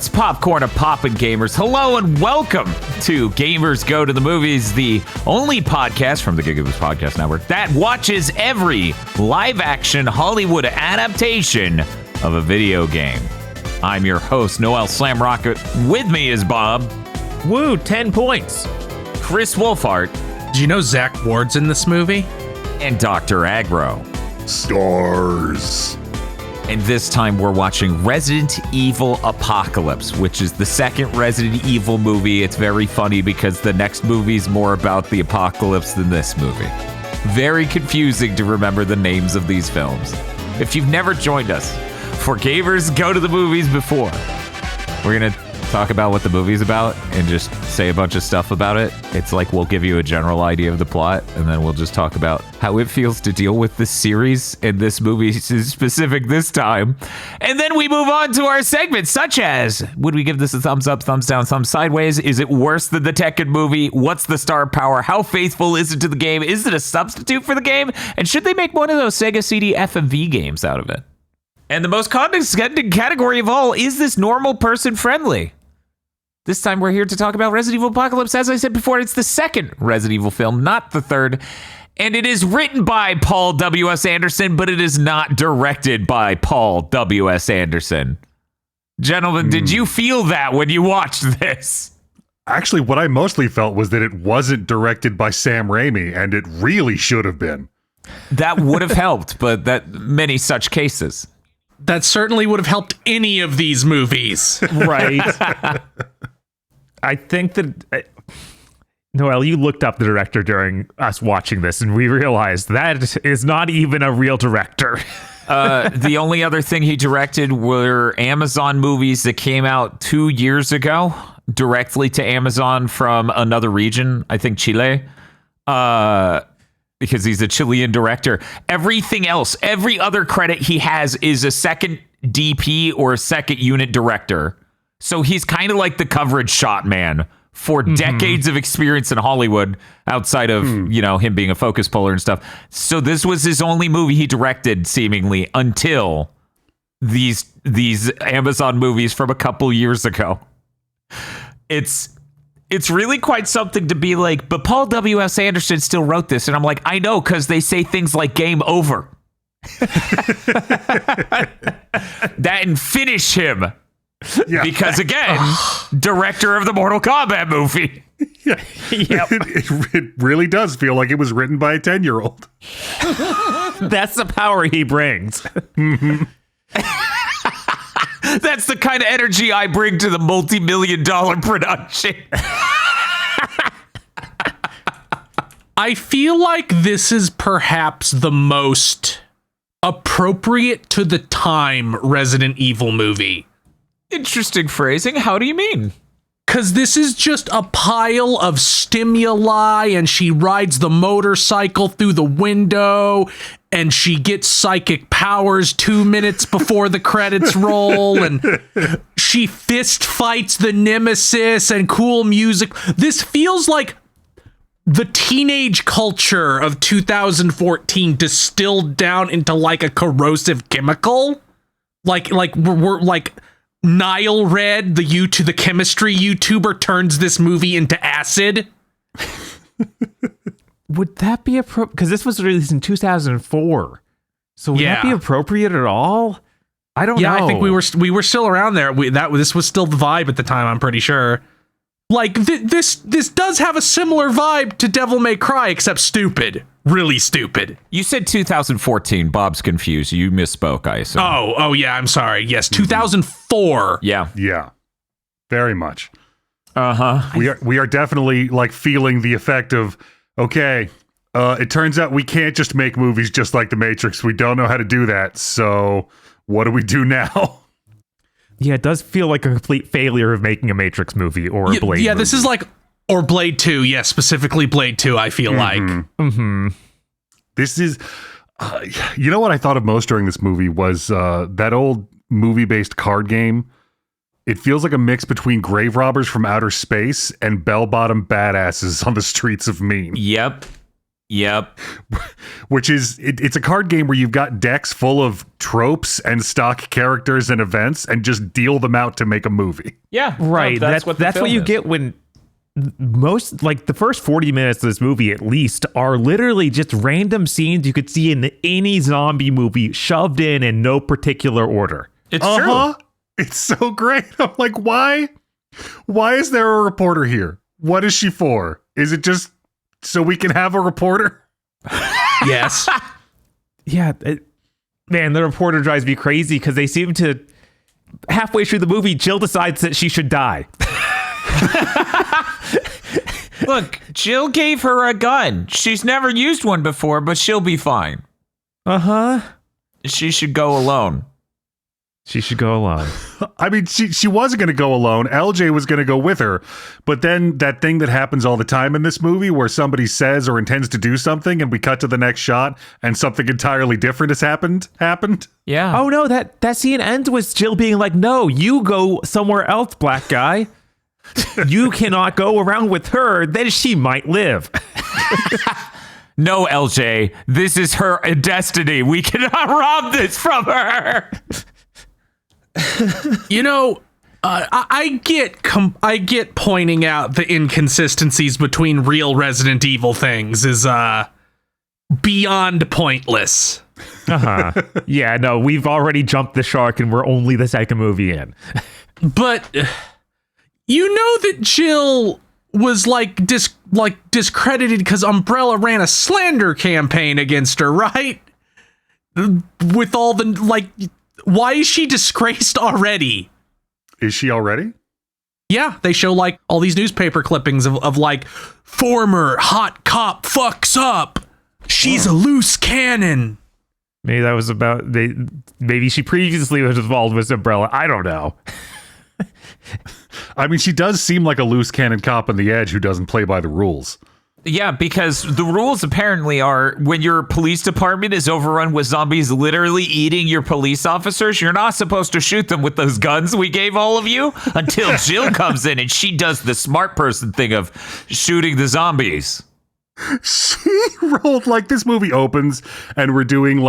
What's popcorn a poppin', gamers? Hello and welcome to Gamers Go to the Movies, the only podcast from the GigaBoots Podcast Network that watches every live-action Hollywood adaptation of a video game. I'm your host, Noel Slamrocket. With me is Bob. Woo, 10 points. Chris Wolfhart. Do you know Zach Ward's in this movie? And Dr. Aggro. Stars. And this time we're watching Resident Evil Apocalypse, which is the second Resident Evil movie. It's very funny because the next movie's more about the apocalypse than this movie. Very confusing to remember the names of these films. If you've never joined us for Gamers Go to the Movies before, we're going to talk about what the movie's about and just say a bunch of stuff about it. It's like we'll give you a general idea of the plot, and then we'll just talk about how it feels to deal with this series and this movie is specific this time. And then we move on to our segments, such as, would we give this a thumbs up, thumbs down, thumbs sideways? Is it worse than the Tekken movie? What's the star power? How faithful is it to the game? Is it a substitute for the game? And should they make one of those Sega CD FMV games out of it? And the most condescending category of all, is this normal person friendly? This time we're here to talk about Resident Evil Apocalypse. As I said before, it's the second Resident Evil film, not the third. And it is written by Paul W.S. Anderson, but it is not directed by Paul W.S. Anderson. Gentlemen, did you feel that when you watched this? Actually, what I mostly felt was that it wasn't directed by Sam Raimi, and it really should have been. That would have helped, but that many such cases. That certainly would have helped any of these movies. Right. I think that, Noel, you looked up the director during us watching this, and we realized that is not even a real director. The only other thing he directed were Amazon movies that came out 2 years ago, directly to Amazon from another region, I think Chile, because he's a Chilean director. Everything else, every other credit he has is a second DP or a second unit director. So he's kind of like the coverage shot man for decades of experience in Hollywood outside of, you know, him being a focus puller and stuff. So this was his only movie he directed, seemingly, until these Amazon movies from a couple years ago. It's really quite something to be like, but Paul W.S. Anderson still wrote this. And I'm like, I know, because they say things like game over. That and finish him. Yeah. Because again, director of the Mortal Kombat movie. Yeah. Yep. It really does feel like it was written by a 10-year-old. That's the power he brings. Mm-hmm. That's the kind of energy I bring to the multi-million-dollar production. I feel like this is perhaps the most appropriate to the time Resident Evil movie. Interesting phrasing. How do you mean? Because this is just a pile of stimuli, and she rides the motorcycle through the window, and she gets psychic powers 2 minutes before the credits roll, and she fist fights the nemesis, and cool music. This feels like the teenage culture of 2014 distilled down into like a corrosive chemical. Like we're like Nile Red, the chemistry YouTuber, turns this movie into acid. Would that be appropriate? Because this was released in 2004. So would that be appropriate at all? I don't know. Yeah, I think we were still around there. This was still the vibe at the time, I'm pretty sure. Like, this does have a similar vibe to Devil May Cry, except stupid. Really stupid. You said 2014. Bob's confused. You misspoke, I assume. Oh, yeah, I'm sorry. Yes, 2004. Yeah. Yeah. Very much. Uh-huh. We are definitely, like, feeling the effect of, okay, it turns out we can't just make movies just like The Matrix. We don't know how to do that, so what do we do now? Yeah, it does feel like a complete failure of making a Matrix movie or a Blade movie. This is like, or Blade 2, yes, specifically Blade 2, I feel like. This is, you know what I thought of most during this movie was that old movie-based card game. It feels like a mix between grave robbers from outer space and bell-bottom badasses on the streets of Mean. Yep. Which is, it's a card game where you've got decks full of tropes and stock characters and events and just deal them out to make a movie. Yeah, Right. no, that's what the what film you is. get when most, like, the first 40 minutes of this movie at least are literally just random scenes you could see in any zombie movie shoved in no particular order. It's true. It's so great. I'm like, why is there a reporter here? What is she for? Is it just so we can have a reporter? Yes. Yeah, man, the reporter drives me crazy because they seem to, halfway through the movie, Jill decides that she should die. Look, Jill gave her a gun. She's never used one before, but she'll be fine. Uh-huh. She should go alone. She should go alone. I mean, she wasn't going to go alone. LJ was going to go with her. But then that thing that happens all the time in this movie where somebody says or intends to do something and we cut to the next shot and something entirely different has happened. Yeah. Oh, no, that scene ends with Jill being like, no, you go somewhere else, black guy. You cannot go around with her, then she might live. No, LJ, this is her destiny. We cannot rob this from her. You know, I get pointing out the inconsistencies between real Resident Evil things is beyond pointless. Uh-huh. Yeah, no, we've already jumped the shark and we're only the second movie in. But you know that Jill was discredited because Umbrella ran a slander campaign against her, right? With all the why is she disgraced already? Is she already? Yeah, they show all these newspaper clippings of former hot cop fucks up. She's a loose cannon. Maybe that was about, maybe she previously was involved with Umbrella. I don't know. I mean, she does seem like a loose cannon cop on the edge who doesn't play by the rules. Yeah, because the rules apparently are when your police department is overrun with zombies literally eating your police officers, you're not supposed to shoot them with those guns we gave all of you until Jill comes in and she does the smart person thing of shooting the zombies. She rolled this movie opens and we're doing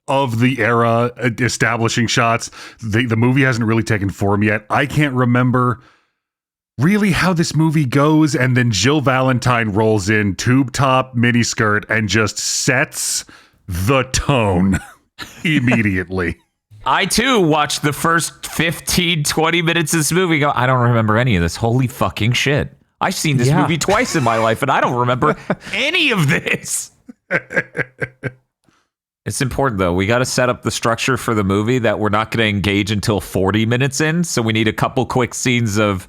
of the era establishing shots. The movie hasn't really taken form yet. I can't remember really how this movie goes, and then Jill Valentine rolls in, tube top, miniskirt, and just sets the tone immediately. I too watched the first 15, 20 minutes of this movie and go, I don't remember any of this. Holy fucking shit. I've seen this movie twice in my life and I don't remember any of this. It's important, though. We got to set up the structure for the movie that we're not going to engage until 40 minutes in. So we need a couple quick scenes of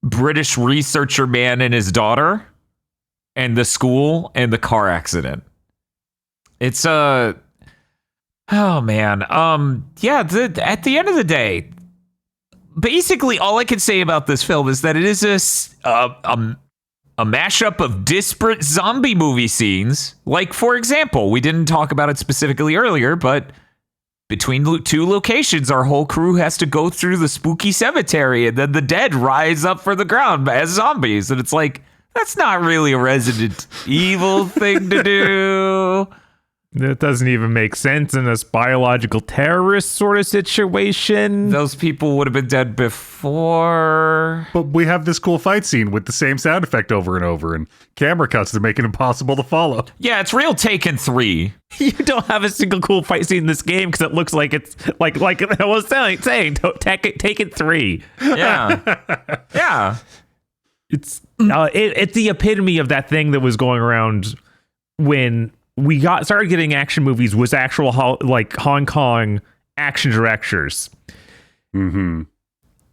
British researcher man and his daughter and the school and the car accident. It's oh man. Yeah, at the end of the day, basically all I can say about this film is that it is a mashup of disparate zombie movie scenes. Like, for example, we didn't talk about it specifically earlier, but between two locations, our whole crew has to go through the spooky cemetery, and then the dead rise up from the ground as zombies. And it's like, that's not really a Resident Evil thing to do. That doesn't even make sense in this biological terrorist sort of situation. Those people would have been dead before. But we have this cool fight scene with the same sound effect over and over, and camera cuts that make it impossible to follow. Yeah, it's real Taken 3. You don't have a single cool fight scene in this game because it looks like it's like I was saying, take it 3. Yeah. Yeah. It's the epitome of that thing that was going around when we started getting action movies, was actual Hong Kong action directors. Mm-hmm.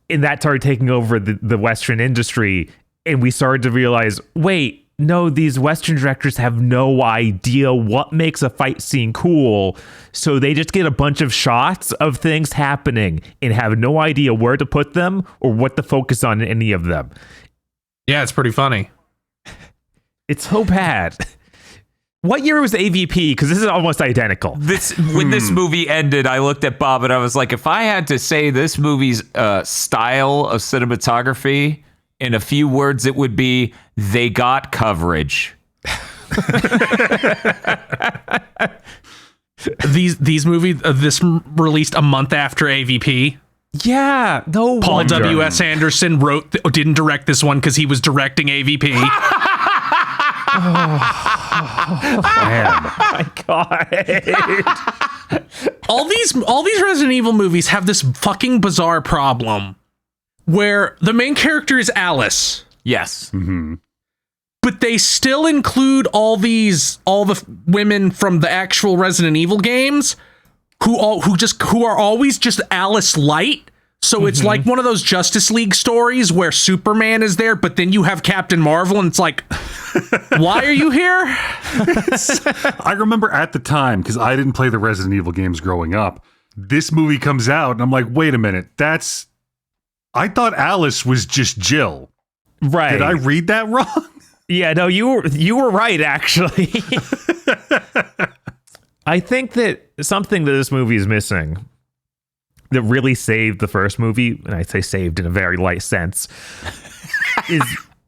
And that started taking over the Western industry. And we started to realize, wait, no, these Western directors have no idea what makes a fight scene cool. So they just get a bunch of shots of things happening and have no idea where to put them or what to focus on in any of them. Yeah, it's pretty funny. It's so bad. What year was the AVP? Because this is almost identical. When this movie ended, I looked at Bob and I was like, if I had to say this movie's style of cinematography in a few words, it would be, they got coverage. These movies, released a month after AVP. Yeah, no Paul wonder. W.S. Anderson didn't direct this one because he was directing AVP. Man, my God. all these Resident Evil movies have this fucking bizarre problem where the main character is Alice, Yes. Mm-hmm. but they still include all the women from the actual Resident Evil games who are always just Alice light. So it's like one of those Justice League stories where Superman is there, but then you have Captain Marvel, and it's like, why are you here? I remember at the time, because I didn't play the Resident Evil games growing up, this movie comes out, and I'm like, wait a minute, I thought Alice was just Jill. Right. Did I read that wrong? Yeah, no, you were right, actually. I think that something that this movie is missing that really saved the first movie, and I say saved in a very light sense, is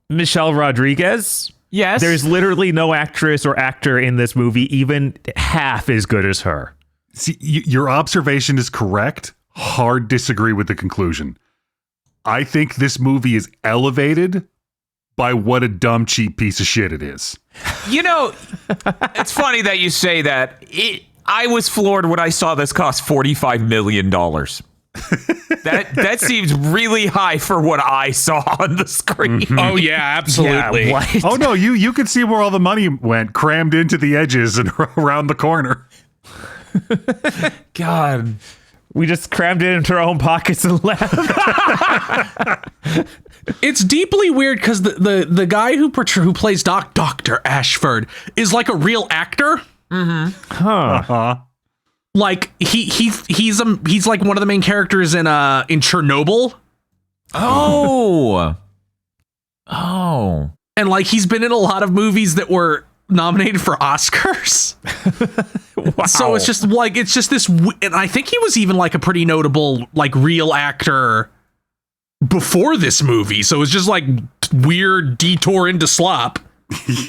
Michelle Rodriguez. Yes. There's literally no actress or actor in this movie even half as good as her. See, your observation is correct. Hard disagree with the conclusion. I think this movie is elevated by what a dumb, cheap piece of shit it is. You know, it's funny that you say that. I was floored when I saw this cost $45 million. That seems really high for what I saw on the screen. Mm-hmm. Oh yeah, absolutely. Yeah, what? Oh no, you could see where all the money went, crammed into the edges and around the corner. God. We just crammed it into our own pockets and left. It's deeply weird because the guy who plays Dr. Ashford is like a real actor. Huh. Uh-huh. Like he's like one of the main characters in Chernobyl. Oh. And like he's been in a lot of movies that were nominated for Oscars. Wow. So it's just this, and I think he was even like a pretty notable like real actor before this movie. So it's just like weird detour into slop.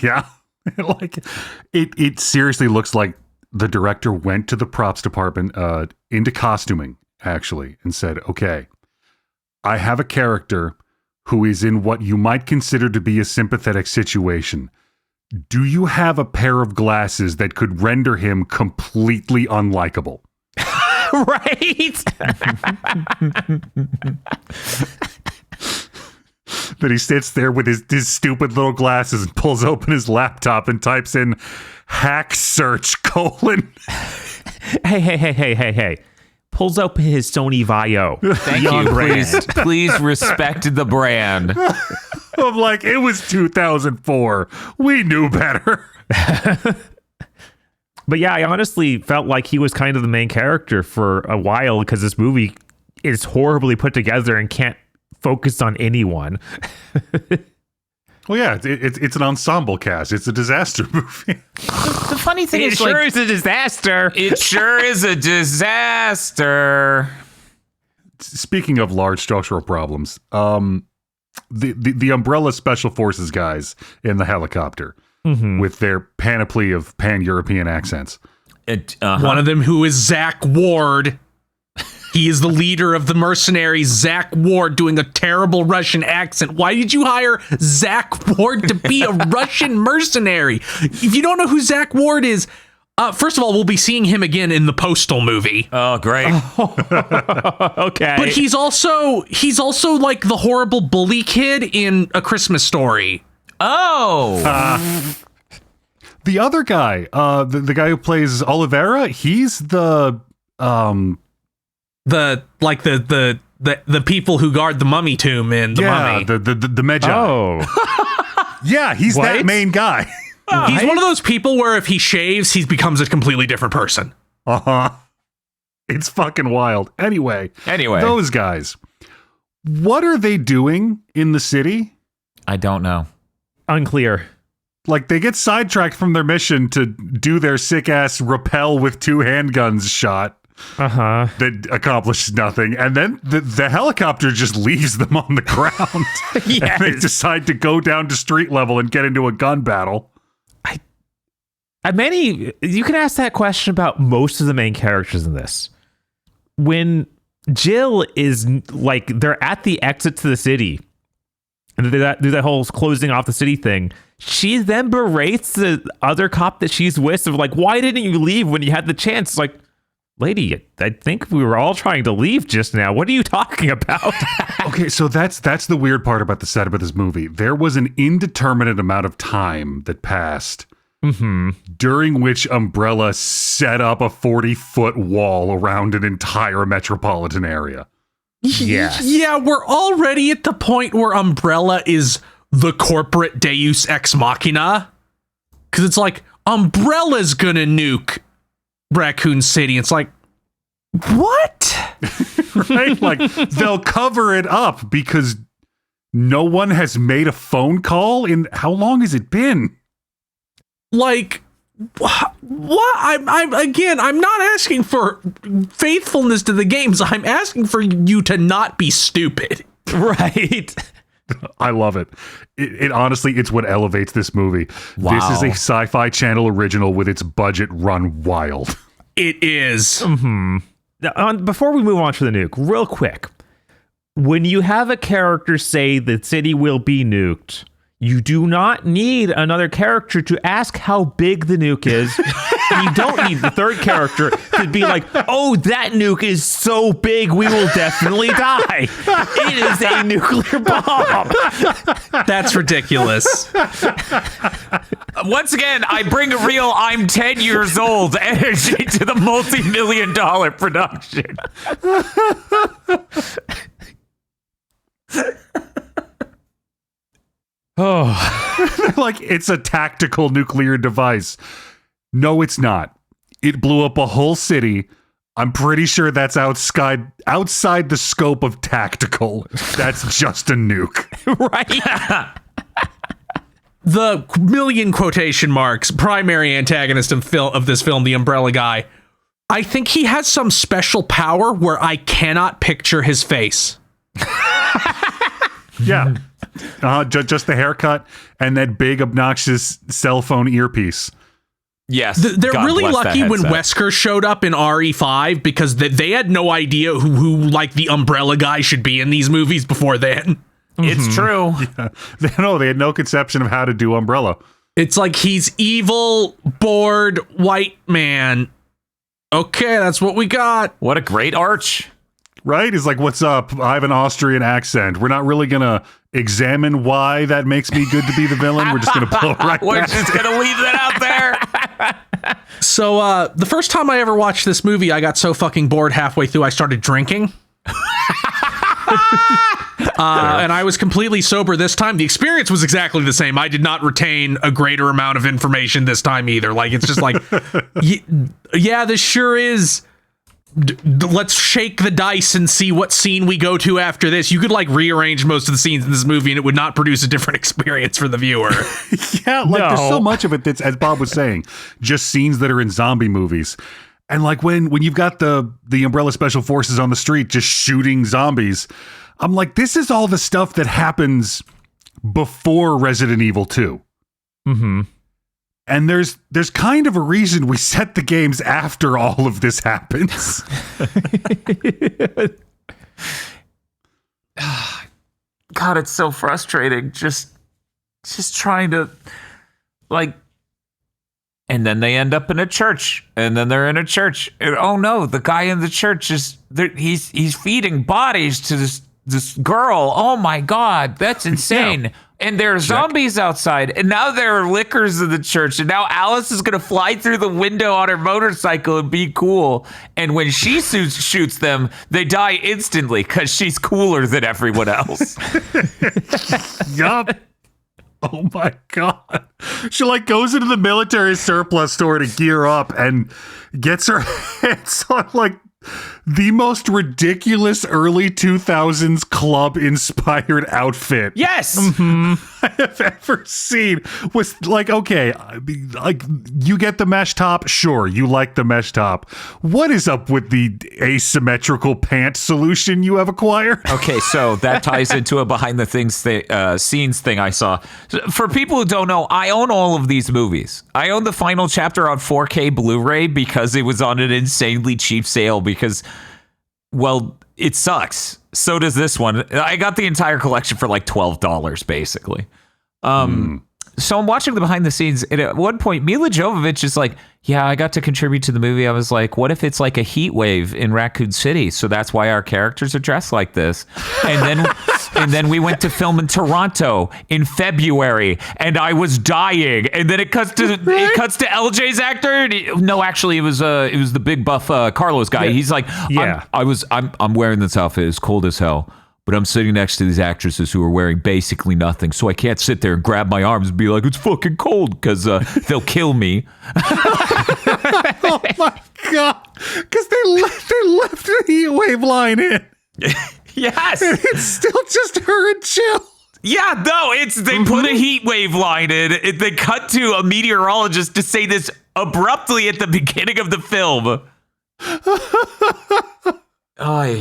Yeah. Like it seriously looks like the director went to the props department into costuming actually and said, okay, I have a character who is in what you might consider to be a sympathetic situation. Do you have a pair of glasses that could render him completely unlikable? Right. That he sits there with his stupid little glasses and pulls open his laptop and types in hack search : Hey. Pulls up his Sony Vaio. Thank you. Please respect the brand. I'm like, it was 2004. We knew better. But yeah, I honestly felt like he was kind of the main character for a while because this movie is horribly put together and can't focus on anyone. Well, yeah, it's an ensemble cast. It's a disaster movie. The funny thing It is, sure is a disaster. it sure is a disaster. Speaking of large structural problems, the Umbrella Special Forces guys in the helicopter with their panoply of pan-European accents. One of them who is Zach Ward. He is the leader of the mercenaries, Zach Ward, doing a terrible Russian accent. Why did you hire Zach Ward to be a Russian mercenary? If you don't know who Zach Ward is, first of all, we'll be seeing him again in the Postal movie. Oh, great. Okay. But he's also like the horrible bully kid in A Christmas Story. Oh. The other guy, the guy who plays Oliveira, he's the people who guard the mummy tomb in the mummy. the Magi. Oh. Yeah, he's What? that main guy. He's one of those people where if he shaves, he becomes a completely different person. It's fucking wild. Anyway, those guys. What are they doing in the city? I don't know. Unclear. Like, they get sidetracked from their mission to do their sick-ass rappel with 2 handguns shot that accomplishes nothing, and then the helicopter just leaves them on the ground. Yes. And they decide to go down to street level and get into a gun battle. Manny, you can ask that question about most of the main characters in this. When Jill is like, they're at the exit to the city, and do that whole closing off the city thing. She then berates the other cop that she's with of like, why didn't you leave when you had the chance? It's like, lady, I think we were all trying to leave just now. What are you talking about? Okay, so that's the weird part about the setup of this movie. There was an indeterminate amount of time that passed during which Umbrella set up a 40-foot wall around an entire metropolitan area. Yes. Yeah, we're already at the point where Umbrella is the corporate Deus Ex Machina. Because it's like, Umbrella's gonna nuke Raccoon City. It's like, what? Right? Like, they'll cover it up because no one has made a phone call in how long has it been? Like, what? I'm not asking for faithfulness to the games. I'm asking for you to not be stupid. Right. I love it. It honestly, it's what elevates this movie. Wow. This is a Sci-Fi Channel original with its budget run wild. It is. Now, before we move on to the nuke, real quick, when you have a character say the city will be nuked, you do not need another character to ask how big the nuke is. And you don't need the third character to be like, oh, that nuke is so big, we will definitely die. It is a nuclear bomb. That's ridiculous. Once again, I bring a real I'm 10 years old energy to the multi-million-dollar production. Oh, Like, it's a tactical nuclear device. No, it's not. It blew up a whole city. I'm pretty sure that's outside the scope of tactical. That's just a nuke. right. The million quotation marks primary antagonist of this film, the Umbrella guy. I think he has some special power where I cannot picture his face. Yeah. Just the haircut and that big obnoxious cell phone earpiece. Yes. They're God really bless that lucky when headset. Wesker showed up in RE5 because they had no idea who like the Umbrella guy should be in these movies before then. It's true. They had no conception of how to do Umbrella. It's like he's evil, bored, white man. Okay, that's what we got. What a great arch. Right? He's like, what's up? I have an Austrian accent. We're not really going to examine why that makes me good to be the villain. We're just going to blow it right We're back. just going to leave that out there. So the first time I ever watched this movie, I got so fucking bored halfway through I started drinking. And I was completely sober this time. The experience was exactly the same. I did not retain a greater amount of information this time either. Like, it's just like, yeah, this sure is. Let's shake the dice and see what scene we go to after this. You could like rearrange most of the scenes in this movie and it would not produce a different experience for the viewer. Yeah, like there's so much of it that's, as Bob was saying, just scenes that are in zombie movies. And like when you've got the Umbrella Special Forces on the street just shooting zombies, I'm like, this is all the stuff that happens before Resident Evil 2. Mm-hmm. And there's kind of a reason we set the games after all of this happens. God, it's so frustrating. Just trying to, like, and then they end up in a church, and then they're in a church. And, oh no, the guy in the church he's feeding bodies to this girl. Oh my God, that's insane. Yeah. And there are zombies outside, and now there are lickers in the church, and now Alice is going to fly through the window on her motorcycle and be cool. And when she shoots them, they die instantly because she's cooler than everyone else. Yup. Oh my God. She like goes into the military surplus store to gear up and gets her hands on like the most ridiculous early 2000s club-inspired outfit Yes. I have ever seen. Was like, okay, like you get the mesh top, sure, you like the mesh top. What is up with the asymmetrical pant solution you have acquired? Okay, so that ties into a behind the scenes thing I saw. For people who don't know, I own all of these movies. I own the final chapter on 4K Blu-ray because it was on an insanely cheap sale because, well, it sucks. So does this one. I got the entire collection for like $12, basically. So I'm watching the behind the scenes, and at one point, Mila Jovovich is like, yeah, I got to contribute to the movie. I was like, what if it's like a heat wave in Raccoon City? So that's why our characters are dressed like this. And then we went to film in Toronto in February, and I was dying. And then it cuts to LJ's actor. No, actually, it was the big buff Carlos guy. Yeah. He's like, Yeah. I'm wearing this outfit. It's cold as hell. But I'm sitting next to these actresses who are wearing basically nothing, so I can't sit there and grab my arms and be like, it's fucking cold, because they'll kill me. Oh my god! Because they left the heat wave line in. Yes. It's still just her and Jill. Yeah, no, they put a heat wave line in. They cut to a meteorologist to say this abruptly at the beginning of the film.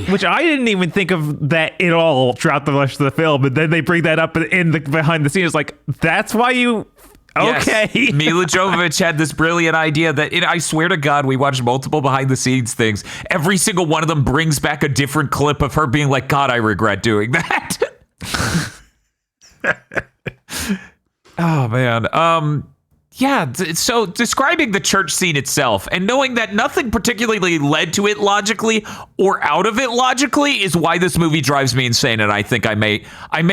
Which I didn't even think of that at all throughout the rest of the film, but then they bring that up in the behind the scenes. Like, that's why you. Okay. Yes. Mila Jovovich had this brilliant idea that, I swear to God, we watched multiple behind the scenes things. Every single one of them brings back a different clip of her being like, God, I regret doing that. Oh, man. Yeah, so describing the church scene itself and knowing that nothing particularly led to it logically or out of it logically is why this movie drives me insane. And I think I may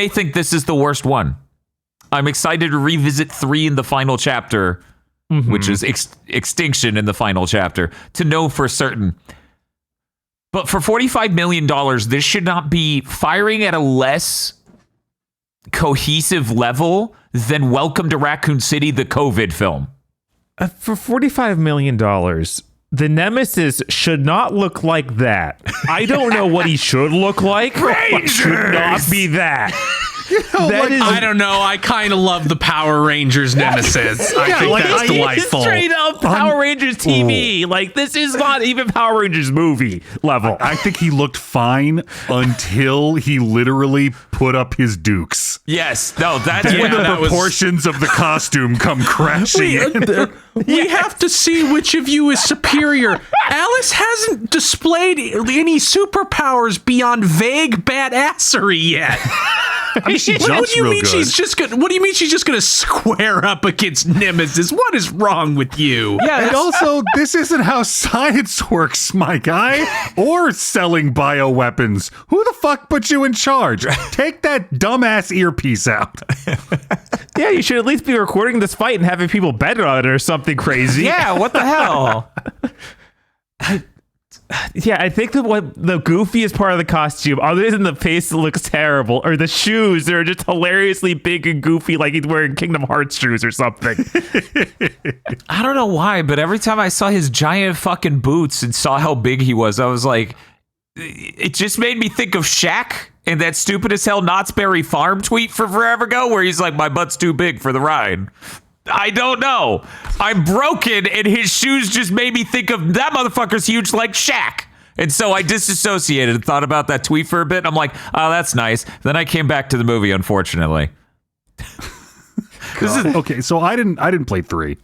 think this is the worst one. I'm excited to revisit 3 in the final chapter, which is Extinction in the final chapter, to know for certain. But for $45 million, this should not be firing at a less cohesive level than Welcome to Raccoon City, the COVID film. For $45 million, the Nemesis should not look like that. I don't know what he should look like, but it should not be that. I don't know. I kind of love the Power Rangers Nemesis. I think that's delightful. Straight up Power Rangers TV. Like, this is not even Power Rangers movie level. I think he looked fine until he literally put up his dukes. Yes, no, that's Then the that was- proportions of the costume come crashing in. We have to see which of you is superior. Alice hasn't displayed any superpowers beyond vague badassery yet. I mean, she What jumps do you real mean good. what do you mean she's just gonna square up against Nemesis? What is wrong with you? yeah. And also, this isn't how science works, my guy. Or selling bioweapons. Who the fuck put you in charge? Take that dumbass earpiece out. Yeah, you should at least be recording this fight and having people bet on it or something crazy. Yeah, what the hell? Yeah, I think that what the goofiest part of the costume, other than the face that looks terrible, or the shoes that are just hilariously big and goofy, like he's wearing Kingdom Hearts shoes or something. I don't know why, but every time I saw his giant fucking boots and saw how big he was, I was like, it just made me think of Shaq and that stupid as hell Knott's Berry Farm tweet from forever ago where he's like, my butt's too big for the ride. I don't know. I'm broken, and his shoes just made me think of that motherfucker's huge like Shaq. And so I disassociated and thought about that tweet for a bit. I'm like, oh, that's nice. Then I came back to the movie, unfortunately. Okay, so I didn't play 3.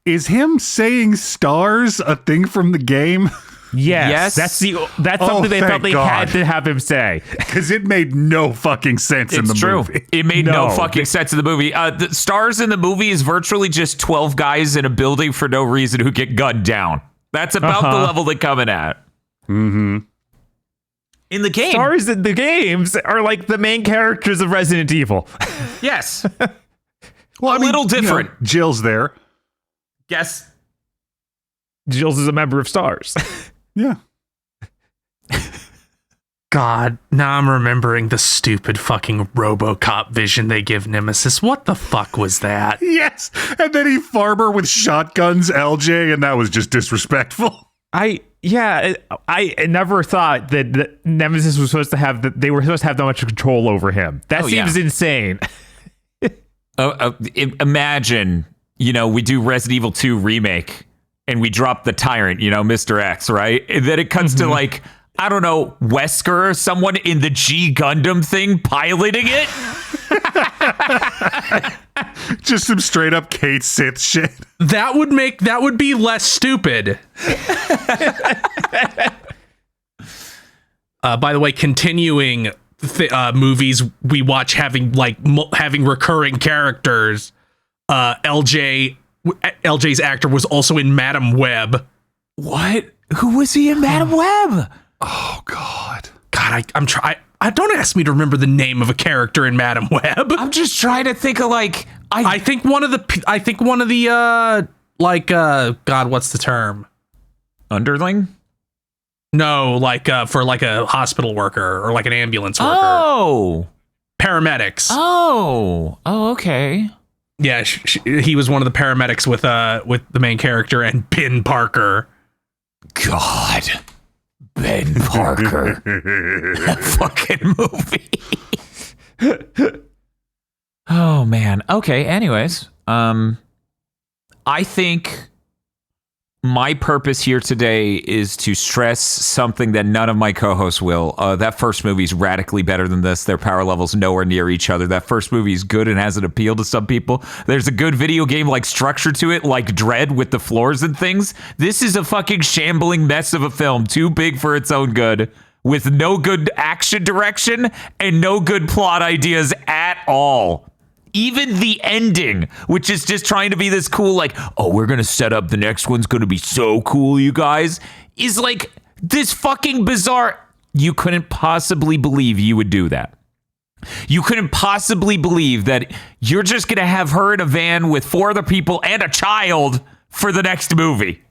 Is him saying stars a thing from the game? Yes. That's something they thank felt they God. had to have him say. Because it made no fucking sense in It's the true. movie. It made no No. fucking sense in the movie. The stars in the movie is virtually just 12 guys in a building for no reason who get gunned down. That's about the level they're coming at. Mm-hmm. In the game. Stars in the games are like the main characters of Resident Evil. Yes. Well, A little different. Jill's there. Yes. Jules is a member of Stars. Yeah. God, now I'm remembering the stupid fucking RoboCop vision they give Nemesis. What the fuck was that? Yes. And then he farmer with shotguns LJ, and that was just disrespectful. I I never thought that Nemesis was supposed to have they were supposed to have that much control over him. That seems insane. Imagine, we do Resident Evil 2 remake and we drop the tyrant, Mr. X, right? And then it comes to like, I don't know, Wesker or someone in the G Gundam thing piloting it. Just some straight up Kate Sith shit. That would be less stupid. By the way, continuing movies we watch having recurring characters. LJ's actor was also in Madam Web. What? Who was he in Madam Web? Oh God. I'm trying. I don't ask me to remember the name of a character in Madam Web. I'm just trying to think of I think one of the God, what's the term? Underling? No, for a hospital worker or like an ambulance worker. Oh. Paramedics. Oh, okay. Yeah, he was one of the paramedics with the main character and Ben Parker. God. Ben Parker. That fucking movie. Oh man. Okay, anyways. I think my purpose here today is to stress something that none of my co-hosts will. That first movie is radically better than this. Their power levels nowhere near each other. That first movie is good and has an appeal to some people. There's a good video game like structure to it, like Dread with the floors and things. This is a fucking shambling mess of a film, too big for its own good, with no good action direction and no good plot ideas at all. Even the ending, which is just trying to be this cool, like, oh, we're going to set up the next one's going to be so cool, you guys, is like this fucking bizarre. You couldn't possibly believe you would do that. You couldn't possibly believe that you're just going to have her in a van with 4 other people and a child for the next movie.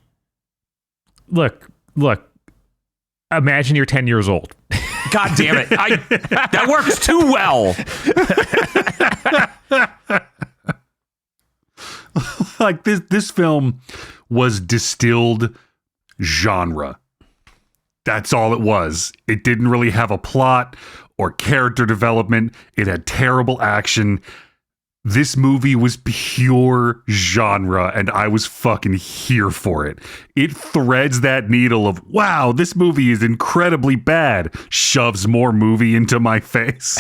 Look. Imagine you're 10 years old. God damn it. That works too well. Like this film was distilled genre. That's all it was. It didn't really have a plot or character development. It had terrible action. This movie was pure genre, and I was fucking here for it. It threads that needle of, wow, this movie is incredibly bad, shoves more movie into my face.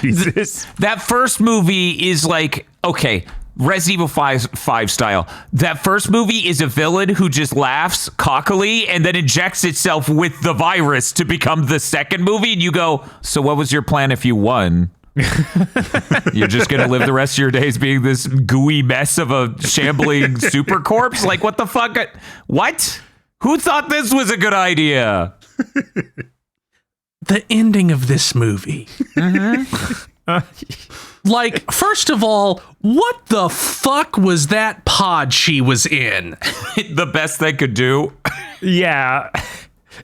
Jesus. That first movie is like, okay, Resident Evil 5 style. That first movie is a villain who just laughs cockily and then injects itself with the virus to become the second movie. And you go, so what was your plan if you won? You're just going to live the rest of your days being this gooey mess of a shambling super corpse? Like, what the fuck? What? Who thought this was a good idea? The ending of this movie. Like, first of all, what the fuck was that pod she was in? The best they could do. Yeah.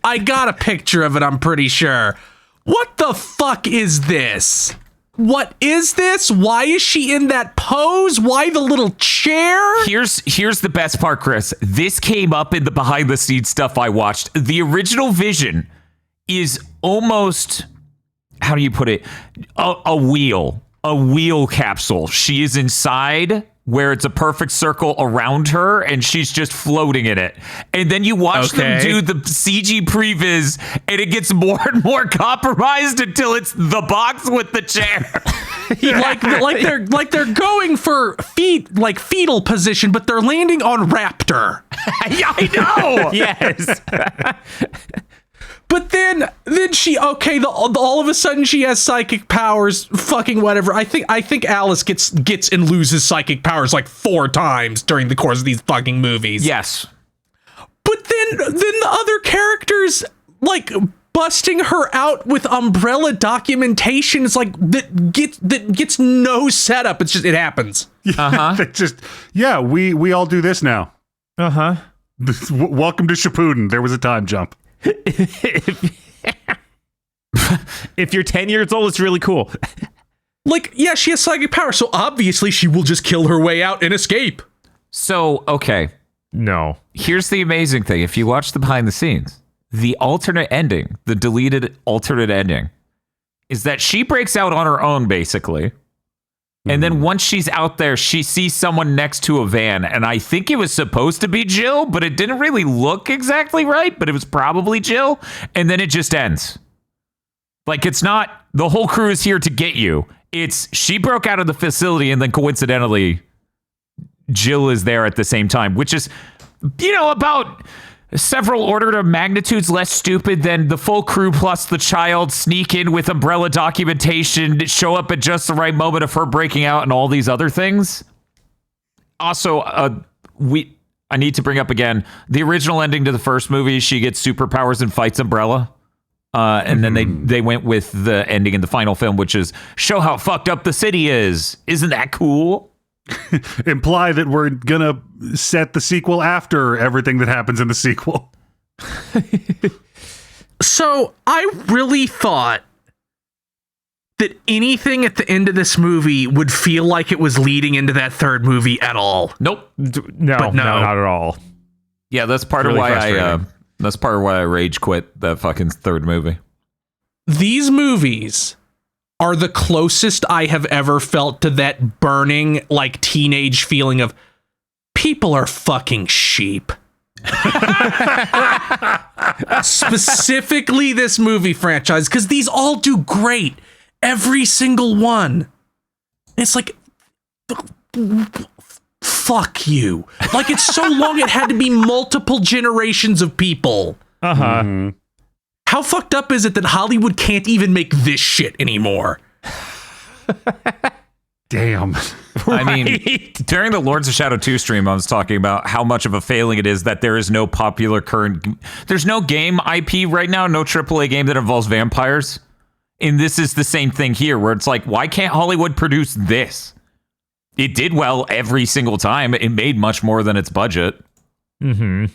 I got a picture of it, I'm pretty sure. What the fuck is this? What is this? Why is she in that pose? Why the little chair? Here's the best part, Chris. This came up in the behind the scenes stuff I watched. The original vision is almost, how do you put it? A wheel capsule. She is inside where it's a perfect circle around her and she's just floating in it. And then you watch them do the CG previs and it gets more and more compromised until it's the box with the chair. like they're going for fetal position, but they're landing on Raptor. Yeah, I know. Yes. But then she all of a sudden she has psychic powers, fucking whatever. I think Alice gets and loses psychic powers like 4 times during the course of these fucking movies. Yes. But then the other characters like busting her out with umbrella documentation is like that gets no setup. It's just it happens. We all do this now. Uh-huh. Welcome to Shippuden. There was a time jump. If you're 10 years old, it's really cool. Like, yeah, she has psychic power, so obviously she will just kill her way out and escape. So, okay. No. Here's the amazing thing. If you watch the behind the scenes, the alternate ending, the deleted alternate ending, is that she breaks out on her own, basically. And then once she's out there, she sees someone next to a van. And I think it was supposed to be Jill, but it didn't really look exactly right. But it was probably Jill. And then it just ends. Like, it's not the whole crew is here to get you. It's she broke out of the facility and then coincidentally, Jill is there at the same time, which is, about several order of magnitudes less stupid than the full crew plus the child sneak in with umbrella documentation, show up at just the right moment of her breaking out and all these other things. Also, I need to bring up again, the original ending to the first movie, she gets superpowers and fights Umbrella. And then they went with the ending in the final film, which is show how fucked up the city is. Isn't that cool? Imply that we're gonna set the sequel after everything that happens in the sequel. So I really thought that anything at the end of this movie would feel like it was leading into that third movie at all. Nope. No, not at all. Yeah, that's part of why that's part of why I rage quit the fucking third movie. These movies are the closest I have ever felt to that burning, like, teenage feeling of people are fucking sheep. Specifically this movie franchise, because these all do great. Every single one. It's like, fuck you. Like, it's so long it had to be multiple generations of people. Uh-huh. Mm-hmm. How fucked up is it that Hollywood can't even make this shit anymore? Damn. I mean, during the Lords of Shadow 2 stream, I was talking about how much of a failing it is that there is no popular there's no game IP right now, no AAA game that involves vampires. And this is the same thing here, where it's like, why can't Hollywood produce this? It did well every single time. It made much more than its budget. Mm-hmm.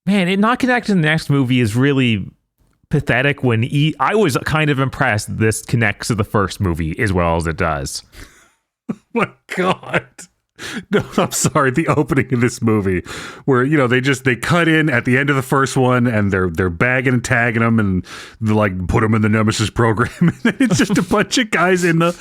Man, it not connecting to the next movie is really pathetic. I was kind of impressed this connects to the first movie as well as it does. My God. No, I'm sorry. The opening of this movie, where they cut in at the end of the first one, and they're bagging and tagging them, and they like put them in the Nemesis program, and then it's just a bunch of guys in the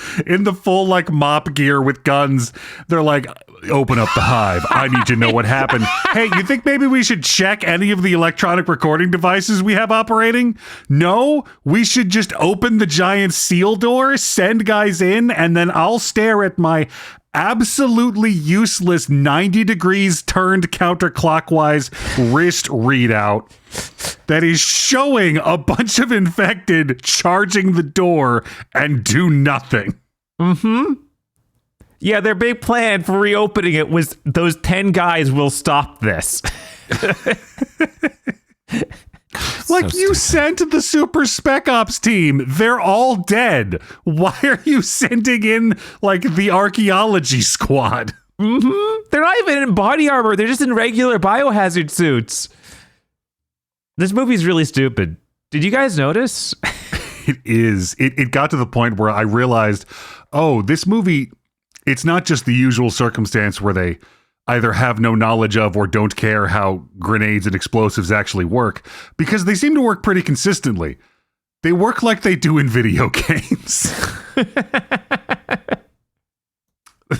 full like mop gear with guns. They're like, open up the hive. I need to know what happened. Hey, you think maybe we should check any of the electronic recording devices we have operating? No, we should just open the giant seal door, send guys in, and then I'll stare at my absolutely useless 90 degrees turned counterclockwise wrist readout that is showing a bunch of infected charging the door and do nothing. Mm-hmm. Yeah, their big plan for reopening it was those 10 guys will stop this. Like, so you sent the Super Spec Ops team. They're all dead. Why are you sending in, like, the archaeology squad? Mm-hmm. They're not even in body armor. They're just in regular biohazard suits. This movie's really stupid. Did you guys notice? It is. It got to the point where I realized, this movie, it's not just the usual circumstance where they either have no knowledge of or don't care how grenades and explosives actually work, because they seem to work pretty consistently. They work like they do in video games.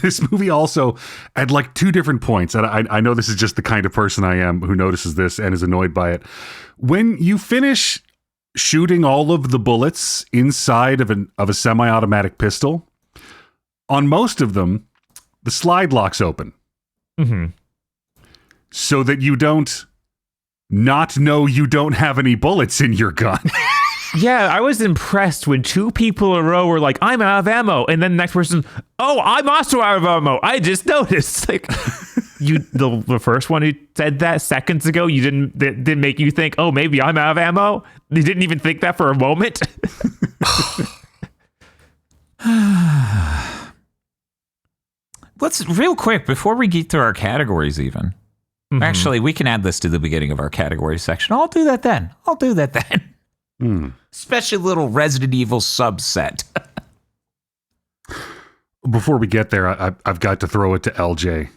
This movie also, at like 2 different points, and I know this is just the kind of person I am who notices this and is annoyed by it. When you finish shooting all of the bullets inside of a semi-automatic pistol, on most of them, the slide locks open. Mm-hmm. So that you don't not know you don't have any bullets in your gun. Yeah, I was impressed when 2 people in a row were like, I'm out of ammo. And then the next person, I'm also out of ammo. I just noticed. Like, the first one who said that seconds ago, didn't make you think, maybe I'm out of ammo? They didn't even think that for a moment. Let's real quick before we get through our categories even. Mm-hmm. Actually, we can add this to the beginning of our category section. I'll do that then. Special little Resident Evil subset. Before we get there, I've got to throw it to LJ.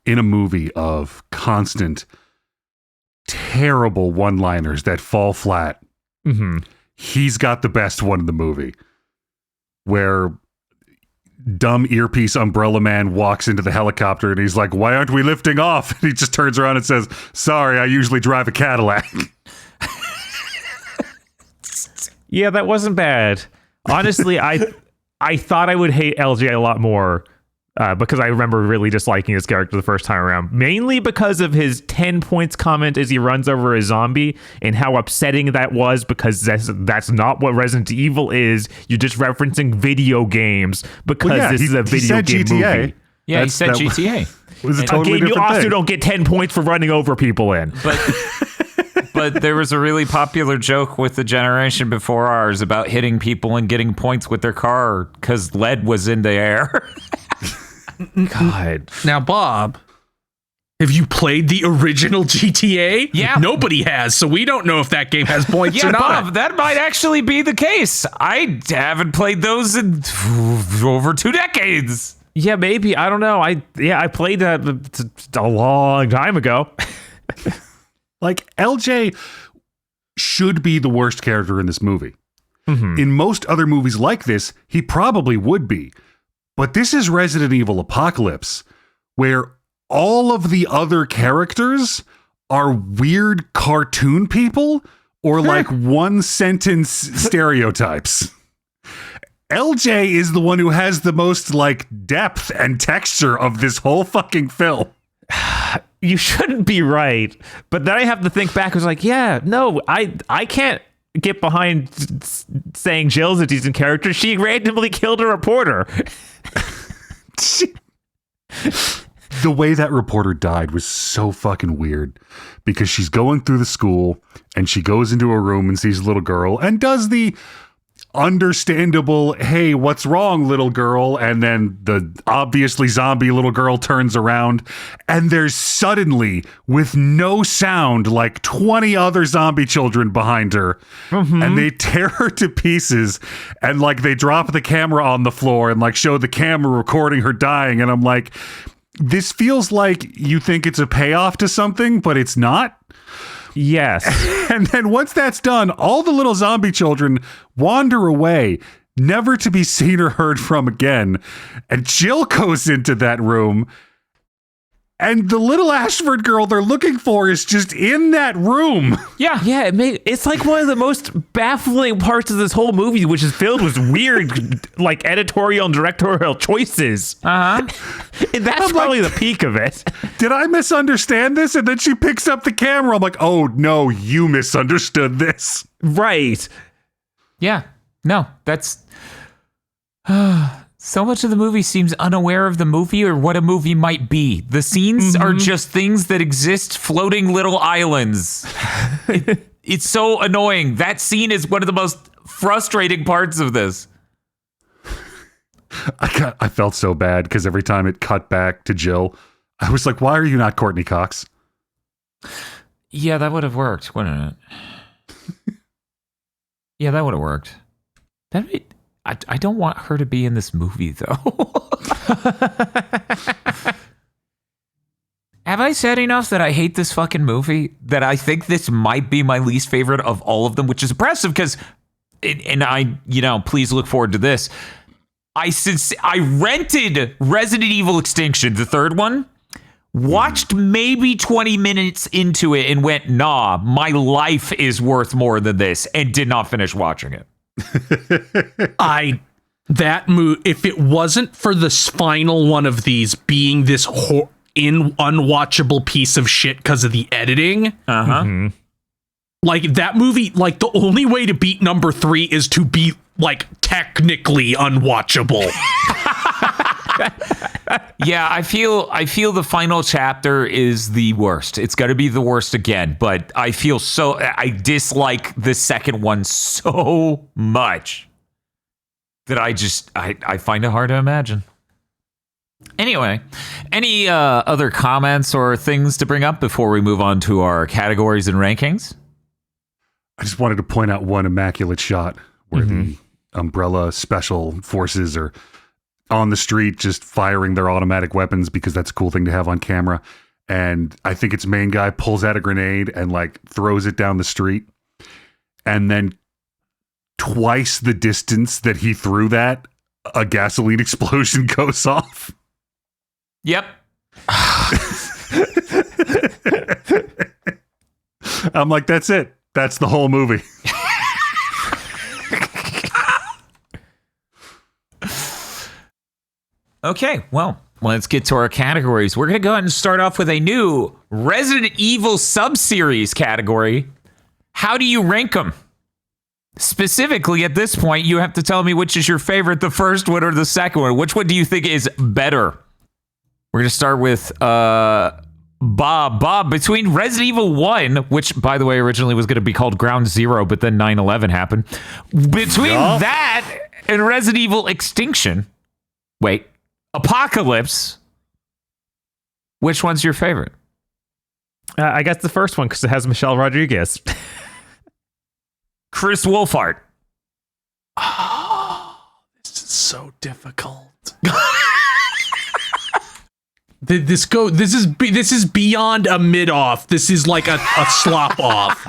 in a movie of constant, terrible one-liners that fall flat, he's got the best one in the movie, where dumb earpiece umbrella man walks into the helicopter and he's like, "Why aren't we lifting off?" And he just turns around and says, "Sorry, I usually drive a Cadillac." Yeah, that wasn't bad. Honestly, I thought I would hate LJ a lot more because I remember really disliking his character the first time around, mainly because of his 10 points comment as he runs over a zombie and how upsetting that was, because that's not what Resident Evil is. You're just referencing video games because this is a video game GTA. movie. Yeah, he said GTA. It was a A totally game you different also thing. don't get 10 points for running over people in. But there was a really popular joke with the generation before ours about hitting people and getting points with their car because lead was in the air. God. Now, Bob, have you played the original GTA? Yeah. Nobody has, so we don't know if that game has points Yeah, or not. Bob, that might actually be the case. I haven't played those in over 2 decades. Yeah, maybe. I don't know. I played that a long time ago. Like, LJ should be the worst character in this movie. In most other movies like this, he probably would be. But this is Resident Evil Apocalypse, where all of the other characters are weird cartoon people or like one-sentence stereotypes. LJ is the one who has the most like depth and texture of this whole fucking film. You shouldn't be right. But then I have to think back. I was like, yeah, no, I can't get behind saying Jill's a decent character. She randomly killed a reporter. The way that reporter died was so fucking weird, because she's going through the school and she goes into a room and sees a little girl and does the understandable, "Hey, what's wrong, little girl?" And then the obviously zombie little girl turns around and there's suddenly, with no sound, like 20 other zombie children behind her, and they tear her to pieces, and like they drop the camera on the floor and like show the camera recording her dying. And I'm like, this feels like you think it's a payoff to something, but it's not. Yes. And then once that's done, all the little zombie children wander away, never to be seen or heard from again. And Jill goes into that room, and the little Ashford girl they're looking for is just in that room. Yeah. Yeah, it's like one of the most baffling parts of this whole movie, which is filled with weird, like, editorial and directorial choices. And that's probably the peak of it. Did I misunderstand this? And then she picks up the camera. I'm like, oh no, you misunderstood this. Right. Yeah. No, that's... So much of the movie seems unaware of the movie or what a movie might be. The scenes are just things that exist, floating little islands. It's so annoying. That scene is one of the most frustrating parts of this. I felt so bad because every time it cut back to Jill, I was like, why are you not Courtney Cox? Yeah, that would have worked, wouldn't it? Yeah, that would have worked. I don't want her to be in this movie, though. Have I said enough that I hate this fucking movie? That I think this might be my least favorite of all of them, which is impressive because, and I, please look forward to this. I rented Resident Evil Extinction, the third one, watched maybe 20 minutes into it and went, nah, my life is worth more than this, and did not finish watching it. If it wasn't for the final one of these being this unwatchable piece of shit because of the editing, like that movie, like the only way to beat number 3 is to be like technically unwatchable. Yeah, I feel the final chapter is the worst. It's got to be the worst again, but I dislike the second one so much that I find it hard to imagine. Anyway, any other comments or things to bring up before we move on to our categories and rankings? I just wanted to point out one immaculate shot where the Umbrella Special Forces are on the street just firing their automatic weapons because that's a cool thing to have on camera. And I think its main guy pulls out a grenade and like throws it down the street. And then twice the distance that he threw that, a gasoline explosion goes off. Yep. I'm like, that's it. That's the whole movie. Okay, well, let's get to our categories. We're going to go ahead and start off with a new Resident Evil sub-series category. How do you rank them? Specifically, at this point, you have to tell me which is your favorite, the first one or the second one. Which one do you think is better? We're going to start with Bob. Bob, between Resident Evil 1, which, by the way, originally was going to be called Ground Zero, but then 9/11 happened. Between that and Resident Evil Extinction, Apocalypse, which one's your favorite? I guess the first one because it has Michelle Rodriguez. Chris Wolfhard. Oh, this is so difficult. This is beyond a mid-off. This is like a slop-off.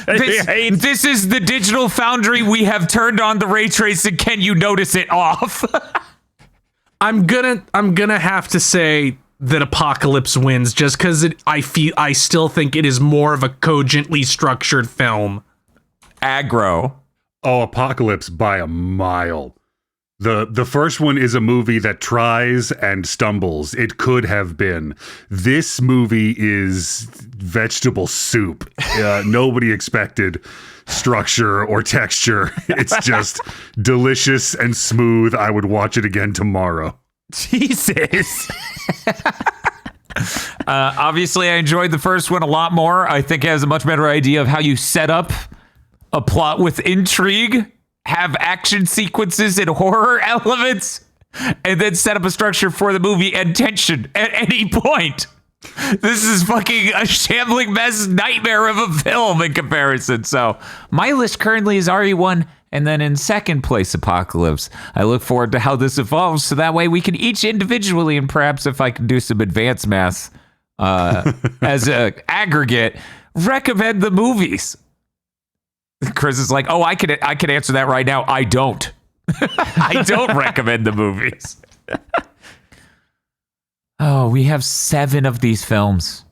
This is the Digital Foundry. We have turned on the ray tracing. Can you notice it off? I'm gonna have to say that Apocalypse wins just because I still think it is more of a cogently structured film. Aggro. Oh, Apocalypse by a mile. The first one is a movie that tries and stumbles. It could have been. This movie is vegetable soup. Nobody expected structure or texture. It's just delicious and smooth. I would watch it again tomorrow. Jesus. Obviously, I enjoyed the first one a lot more. I think it has a much better idea of how you set up a plot with intrigue, have action sequences and horror elements, and then set up a structure for the movie and tension at any point. This is fucking a shambling mess nightmare of a film in comparison. So my list currently is RE1, and then in second place, Apocalypse. I look forward to how this evolves, so that way we can each individually, and perhaps if I can do some advanced math as an aggregate, recommend the movies. Chris is like, oh, I can answer that right now. I don't. I don't recommend the movies. Oh, we have 7 of these films.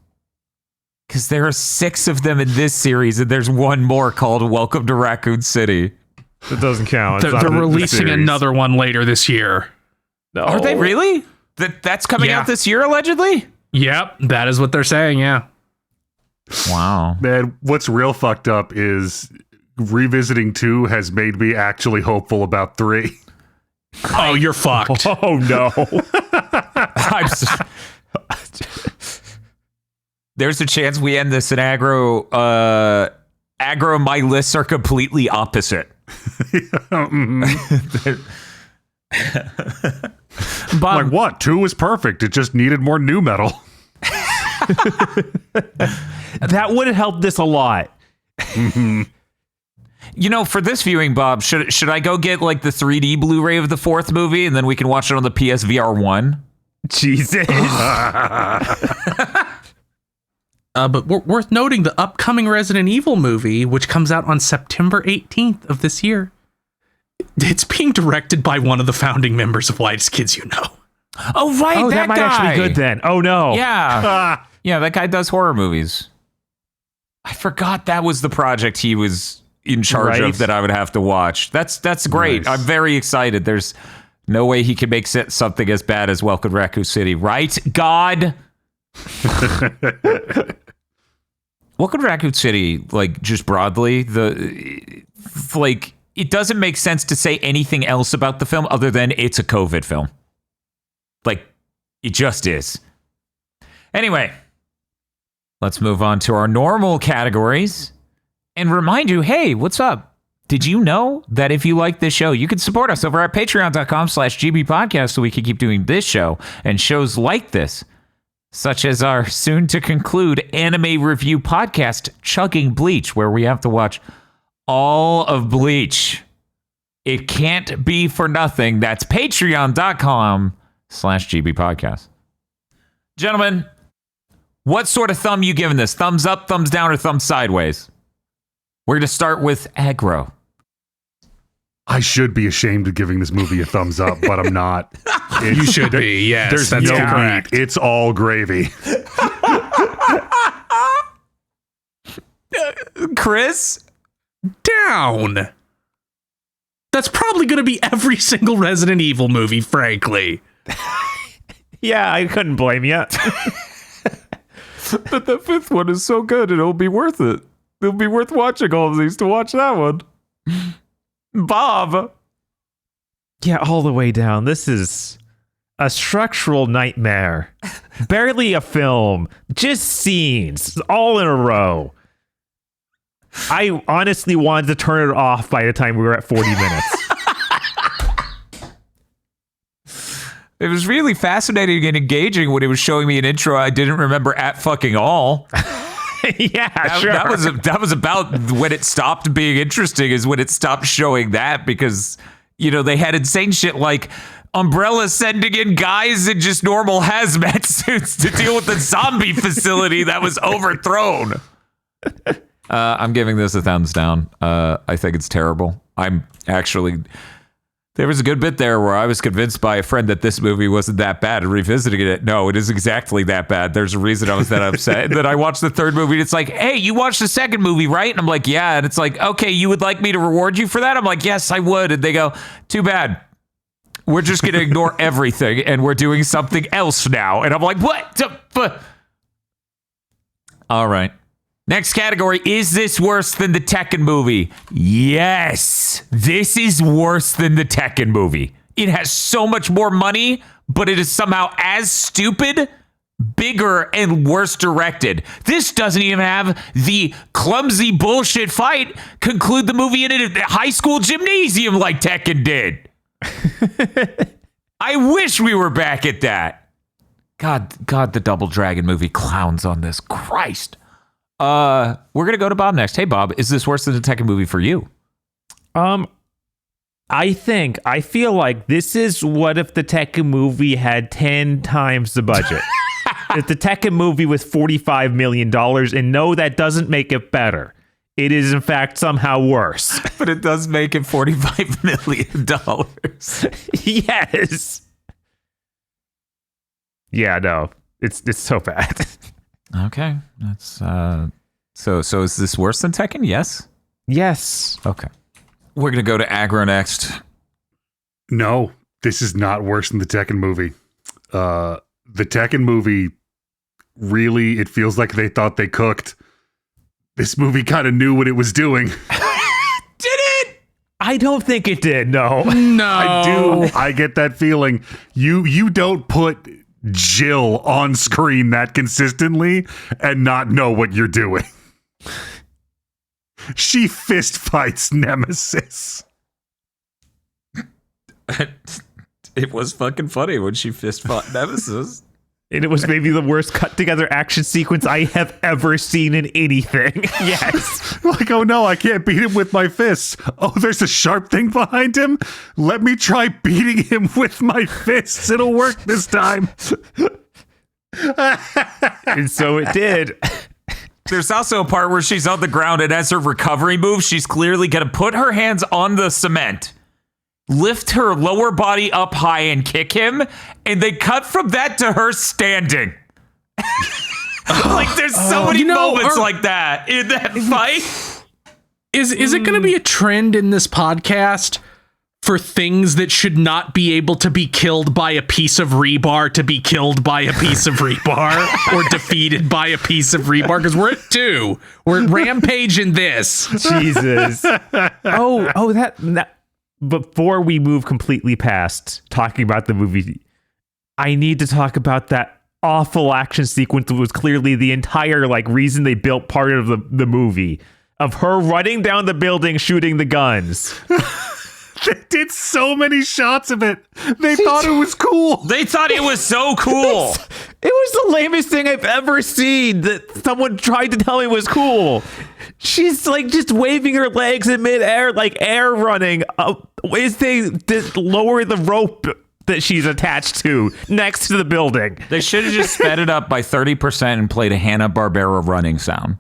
Because there are 6 of them in this series, and there's one more called Welcome to Raccoon City. It doesn't count. They're releasing another one later this year. No. Are they really? That's coming out this year, allegedly? Yep, that is what they're saying, yeah. Wow. Man, what's real fucked up is revisiting 2 has made me actually hopeful about 3. Oh, you're fucked. Oh, no. There's a chance we end this in aggro. Aggro, my lists are completely opposite. Bob, like what? 2 was perfect. It just needed more new metal. That would have helped this a lot. You know, for this viewing, Bob, should I go get like the 3D Blu-ray of the 4th movie and then we can watch it on the PSVR 1? Jesus. But worth noting, the upcoming Resident Evil movie, which comes out on September 18th of this year, it's being directed by one of the founding members of Whitest Kids You Know. Oh, right, oh, that might guy. actually be good then. Oh, no. Yeah. Yeah, that guy does horror movies. I forgot that was the project he was in charge of that I would have to watch. That's great. Nice. I'm very excited. There's no way he can make something as bad as Welcome to Raccoon City, right? God. Welcome to Raccoon City, like just broadly, it doesn't make sense to say anything else about the film other than it's a COVID film. Like, it just is. Anyway, let's move on to our normal categories and remind you, hey, what's up? Did you know that if you like this show, you can support us over at patreon.com/gbpodcast so we can keep doing this show and shows like this, such as our soon-to-conclude anime review podcast, Chugging Bleach, where we have to watch all of Bleach It can't be for nothing. That's patreon.com/GB podcast. Gentlemen, what sort of thumb you giving this? Thumbs up, thumbs down, or thumbs sideways? We're going to start with Aggro. I should be ashamed of giving this movie a thumbs up, but I'm not. You should be, yes. There's that's no correct. meat. It's all gravy. Chris? Down. That's probably going to be every single Resident Evil movie, frankly. Yeah, I couldn't blame you. But the fifth one is so good, it'll be worth it. It'll be worth watching all of these to watch that one. Bob. Yeah, all the way down. This is a structural nightmare. Barely a film, just scenes all in a row. I honestly wanted to turn it off by the time we were at 40 minutes. It was really fascinating and engaging when it was showing me an intro I didn't remember at fucking all. Yeah, sure. That was about when it stopped being interesting, is when it stopped showing that, because, you know, they had insane shit like Umbrella sending in guys in just normal hazmat suits to deal with the zombie facility that was overthrown. I'm giving this a thumbs down. I think it's terrible. There was a good bit there where I was convinced by a friend that this movie wasn't that bad, and revisiting it, no, it is exactly that bad. There's a reason I was that upset. And then I watched the third movie, and it's like, hey, you watched the second movie, right? And I'm like, yeah. And it's like, okay, you would like me to reward you for that? I'm like, yes, I would. And they go, too bad. We're just going to ignore everything, and we're doing something else now. And I'm like, what? All right. Next category, is this worse than the Tekken movie? Yes, this is worse than the Tekken movie. It has so much more money, but it is somehow as stupid, bigger, and worse directed. This doesn't even have the clumsy bullshit fight conclude the movie in a high school gymnasium like Tekken did. I wish we were back at that. God, the Double Dragon movie clowns on this. Christ. We're gonna go to Bob next. Hey Bob, is this worse than the Tekken movie for you? I feel like this is what if the Tekken movie had 10 times the budget. If the Tekken movie was $45 million, and no, that doesn't make it better. It is in fact somehow worse. But it does make it $45 million. Yes. Yeah, no. It's so bad. Okay. That's so is this worse than Tekken? Yes. Yes. Okay. We're gonna go to Aggro next. No, this is not worse than the Tekken movie. The Tekken movie, really, it feels like they thought they cooked. This movie kind of knew what it was doing. Did it? I don't think it did, no. No. I do. I get that feeling. You don't put Jill on screen that consistently and not know what you're doing. She fist fights Nemesis. It was fucking funny when she fist fought Nemesis. And it was maybe the worst cut together action sequence I have ever seen in anything. Yes. Like, oh no, I can't beat him with my fists. Oh, there's a sharp thing behind him. Let me try beating him with my fists. It'll work this time. And so it did. There's also a part where she's on the ground, and as her recovery move, she's clearly going to put her hands on the cement, lift her lower body up high, and kick him. And they cut from that to her standing. Like, there's so many moments like that in that fight. Is it going to be a trend in this podcast for things that should not be able to be killed by a piece of rebar to be killed by a piece of rebar or defeated by a piece of rebar? Because we're at 2. We're at Rampage in this. Jesus. That before we move completely past talking about the movie, I need to talk about that awful action sequence that was clearly the entire reason they built part of the movie, of her running down the building shooting the guns. They did so many shots of it. They thought it was cool. They thought it was so cool. It was the lamest thing I've ever seen that someone tried to tell me was cool. She's just waving her legs in midair, like air running is they lower the rope that she's attached to next to the building. They should have just sped it up by 30% and played a Hanna-Barbera running sound.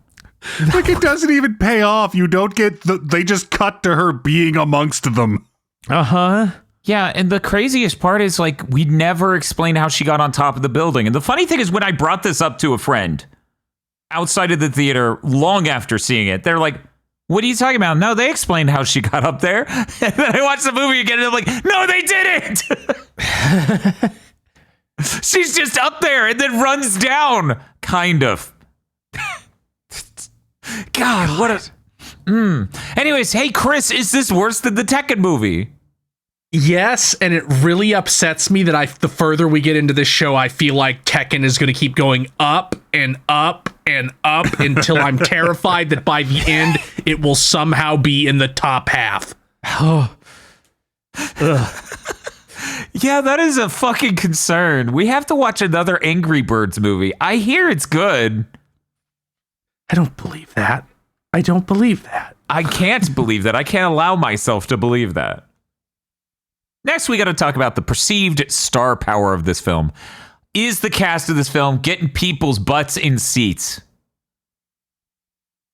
Like, it doesn't even pay off. You don't get they just cut to her being amongst them. Uh-huh. Yeah, and the craziest part is, like, we never explained how she got on top of the building. And the funny thing is, when I brought this up to a friend outside of the theater long after seeing it, they're like, what are you talking about? No, they explained how she got up there. And then I watched the movie again and I'm like, no, they didn't. She's just up there and then runs down. Kind of. God, what a... Anyways, hey, Chris, is this worse than the Tekken movie? Yes, and it really upsets me that the further we get into this show, I feel like Tekken is going to keep going up and up and up until I'm terrified that by the end, it will somehow be in the top half. Yeah, that is a fucking concern. We have to watch another Angry Birds movie. I hear it's good. I don't believe that. I don't believe that. I can't believe that. I can't allow myself to believe that. Next, we got to talk about the perceived star power of this film. Is the cast of this film getting people's butts in seats?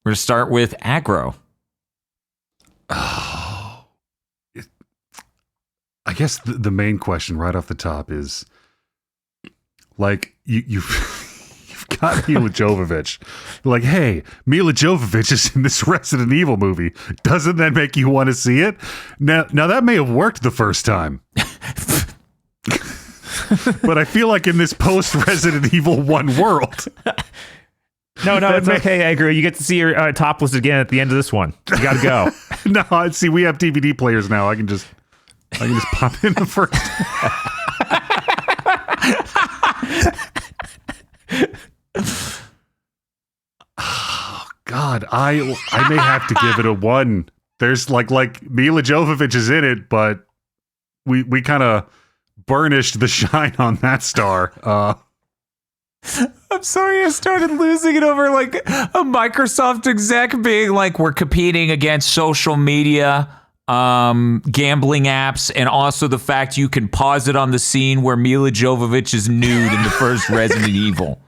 We're going to start with Aggro. Oh, I guess the main question right off the top is, like, you've got Mila Jovovich. Like, hey, Mila Jovovich is in this Resident Evil movie. Doesn't that make you want to see it? Now that may have worked the first time. But I feel like in this post-Resident Evil 1 world... No, it's okay, I agree. You get to see her topless again at the end of this one. You gotta go. No, see, we have DVD players now. I can just pop in the first... Oh, God, I may have to give it a 1. There's like Mila Jovovich is in it, but we kind of burnished the shine on that star. I'm sorry, I started losing it over like a Microsoft exec being like, we're competing against social media, gambling apps, and also the fact you can pause it on the scene where Mila Jovovich is nude in the first Resident Evil.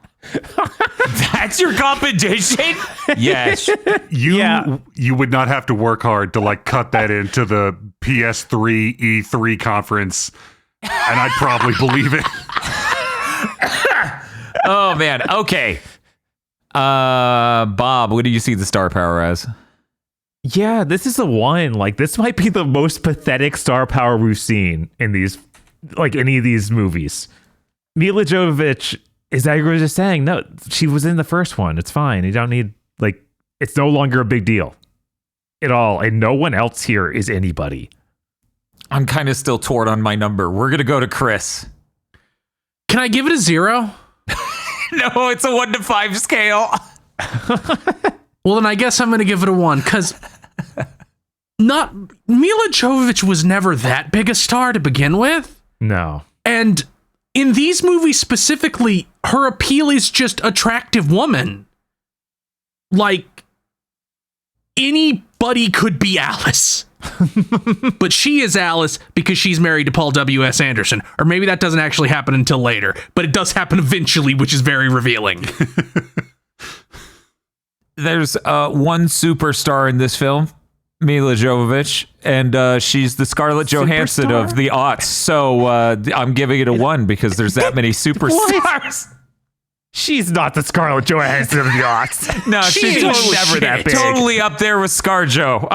That's your competition? Yes. You would not have to work hard to like cut that into the PS3 E3 conference, and I'd probably believe it. Oh man. Okay. Bob, what do you see the star power as? Yeah, this is a 1. Like, this might be the most pathetic star power we've seen in these, like, any of these movies. Mila Jovovich, as I was just saying, no, she was in the first one. It's fine. You don't need, like, it's no longer a big deal at all. And no one else here is anybody. I'm kind of still torn on my number. We're going to go to Chris. Can I give it a 0? No, it's a 1 to 5 scale. Well, then I guess I'm going to give it a 1, because Mila Jovovich was never that big a star to begin with. No. And in these movies specifically, her appeal is just attractive woman. Like, anybody could be Alice. But she is Alice because she's married to Paul W.S. Anderson. Or maybe that doesn't actually happen until later, but it does happen eventually, which is very revealing. There's one superstar in this film, Mila Jovovich, and she's the Scarlett Johansson of the aughts. So I'm giving it a 1 because there's that many superstars. She's not the Scarlett Johansson of the aughts. No, she's totally never that big. Totally up there with ScarJo.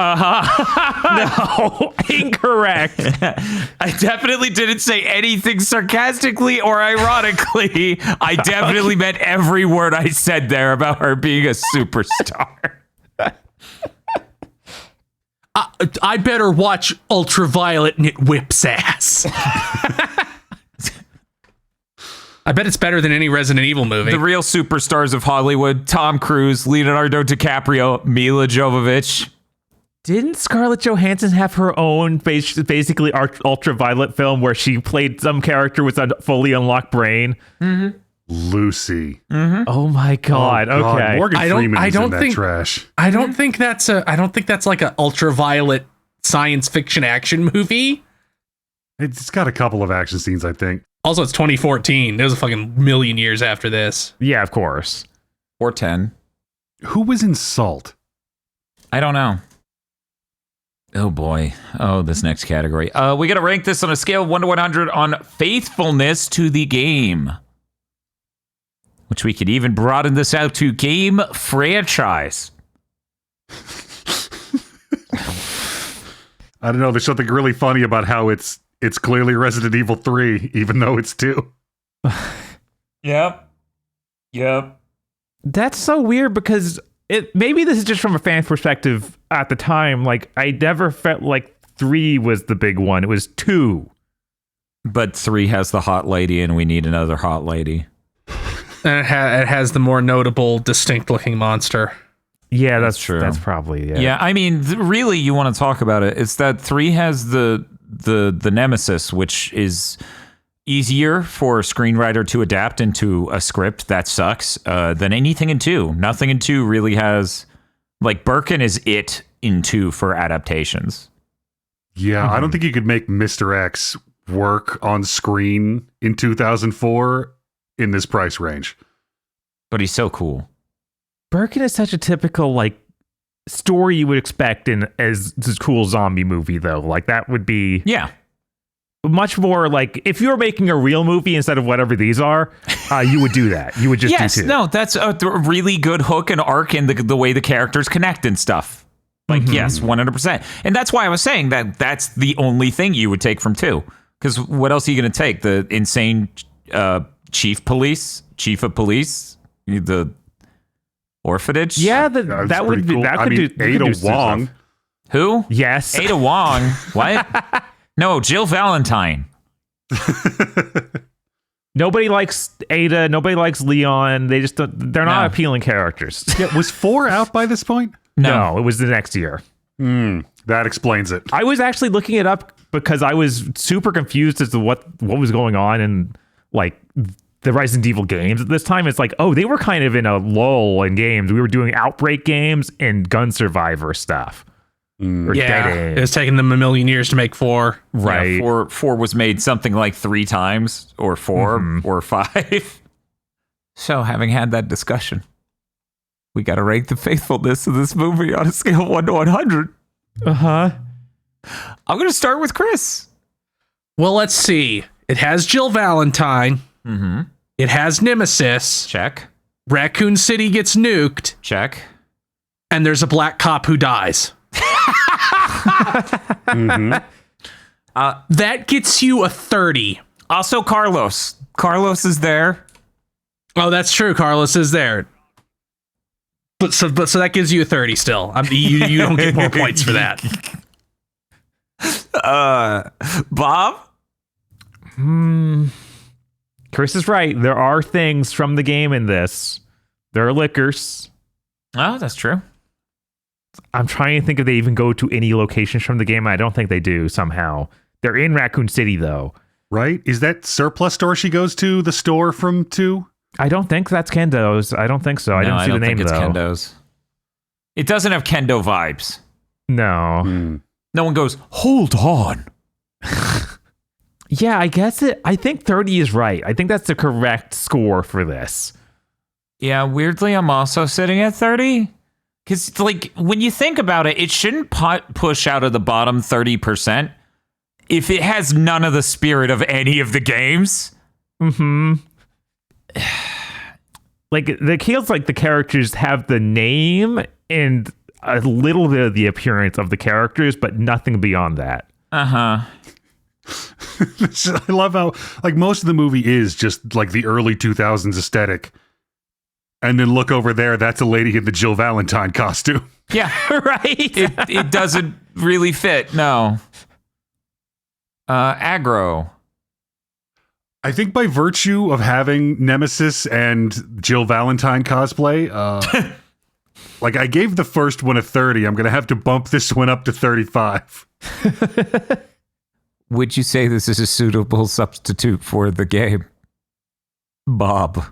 No, incorrect. I definitely didn't say anything sarcastically or ironically. I definitely meant every word I said there about her being a superstar. I better watch Ultraviolet and it whips ass. I bet it's better than any Resident Evil movie. The real superstars of Hollywood: Tom Cruise, Leonardo DiCaprio, Mila Jovovich. Didn't Scarlett Johansson have her own basically Ultraviolet film where she played some character with a fully unlocked brain? Mm-hmm. Lucy. Mm-hmm. Oh my God. Oh, God. Okay. Morgan Freeman is in that trash. I don't think that's like an Ultraviolet science fiction action movie. It's got a couple of action scenes, I think. Also, it's 2014. It was a fucking million years after this. Yeah, of course. Or 10. Who was in Salt? I don't know. Oh boy. Oh, this next category. We got to rank this on a scale of 1 to 100 on faithfulness to the game. Which we could even broaden this out to game franchise. I don't know. There's something really funny about how it's clearly Resident Evil 3, even though it's 2. Yep. That's so weird because maybe this is just from a fan perspective at the time. Like, I never felt like 3 was the big one. It was 2. But 3 has the hot lady, and we need another hot lady. And it has the more notable, distinct-looking monster. Yeah, that's true. That's probably, yeah. Yeah, I mean, really, you want to talk about it. It's that 3 has the nemesis, which is easier for a screenwriter to adapt into a script that sucks than anything in 2. Nothing in 2 really has... Like, Birkin is it in 2 for adaptations. Yeah, I don't think you could make Mr. X work on screen in 2004 in this price range. But he's so cool. Birkin is such a typical, like, story you would expect as this cool zombie movie, though. Like, that would be... Yeah. Much more like if you were making a real movie instead of whatever these are, you would do that. You would just yes, do 2. No, that's a really good hook and arc in the way the characters connect and stuff. Like, yes, 100%. And that's why I was saying that that's the only thing you would take from 2. Because what else are you going to take? The insane chief of police, the orphanage? Yeah, that would be cool. that I could mean, do Ada could do some Wong. stuff. Who? Yes. Ada Wong. What? No, Jill Valentine. Nobody likes Ada. Nobody likes Leon. They just they're not No. appealing characters. Yeah, was 4 out by this point? No, it was the next year. That explains it. I was actually looking it up because I was super confused as to what was going on in like the Resident Evil games at this time. It's like, oh, they were kind of in a lull in games. We were doing Outbreak games and Gun Survivor stuff. Or Yeah, Dead End. it's taken them a million years to make 4. Right. Yeah, four was made something like 3 times, or 4, or 5. So, having had that discussion, we got to rank the faithfulness of this movie on a scale of 1 to 100. Uh-huh. I'm going to start with Chris. Well, let's see. It has Jill Valentine. Mm-hmm. It has Nemesis. Check. Raccoon City gets nuked. Check. And there's a black cop who dies. That gets you a 30. Also, Carlos. Carlos is there. Oh, that's true. Carlos is there. But so that gives you a 30 still. You don't get more points for that. Bob? Chris is right. There are things from the game in this. There are liquors. Oh, that's true. I'm trying to think if they even go to any locations from the game. I don't think they do somehow. They're in Raccoon City, though. Right? Is that surplus store she goes to the store from 2? I don't think that's Kendo's. I don't think so. I didn't see the name, think it's though. Kendo's. It doesn't have Kendo vibes. No. No one goes, hold on. Yeah, I think 30 is right. I think that's the correct score for this. Yeah, weirdly, I'm also sitting at 30. Because, like, when you think about it, it shouldn't push out of the bottom 30% if it has none of the spirit of any of the games. Like, it feels like the characters have the name and a little bit of the appearance of the characters, but nothing beyond that. Uh-huh. I love how, like, most of the movie is just, like, the early 2000s aesthetic. And then look over there, that's a lady in the Jill Valentine costume. Yeah. Right? It doesn't really fit, no. Aggro. I think by virtue of having Nemesis and Jill Valentine cosplay, like, I gave the first one a 30. I'm going to have to bump this one up to 35. Would you say this is a suitable substitute for the game? Bob.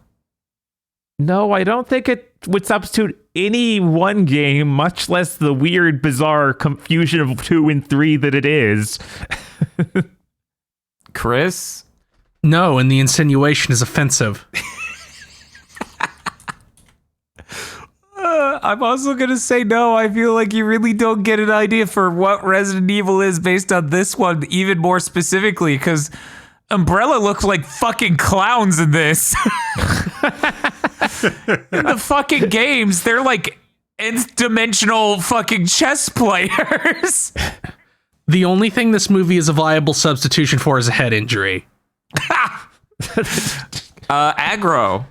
No, I don't think it would substitute any one game, much less the weird, bizarre confusion of 2 and 3 that it is. Chris? No, and the insinuation is offensive. I'm also going to say no. I feel like you really don't get an idea for what Resident Evil is based on this one, even more specifically, because Umbrella looks like fucking clowns in this. In the fucking games, they're like nth-dimensional fucking chess players. The only thing this movie is a viable substitution for is a head injury. Aggro.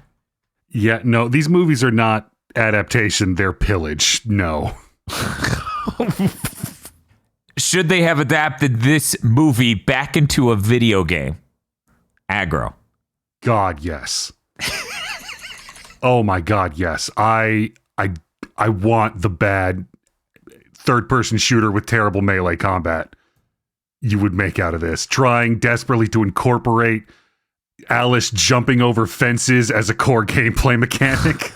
Yeah, no, these movies are not adaptation, they're pillage. No. Should they have adapted this movie back into a video game? Aggro. God, yes. Oh my God, yes. I want the bad third-person shooter with terrible melee combat you would make out of this. Trying desperately to incorporate Alice jumping over fences as a core gameplay mechanic.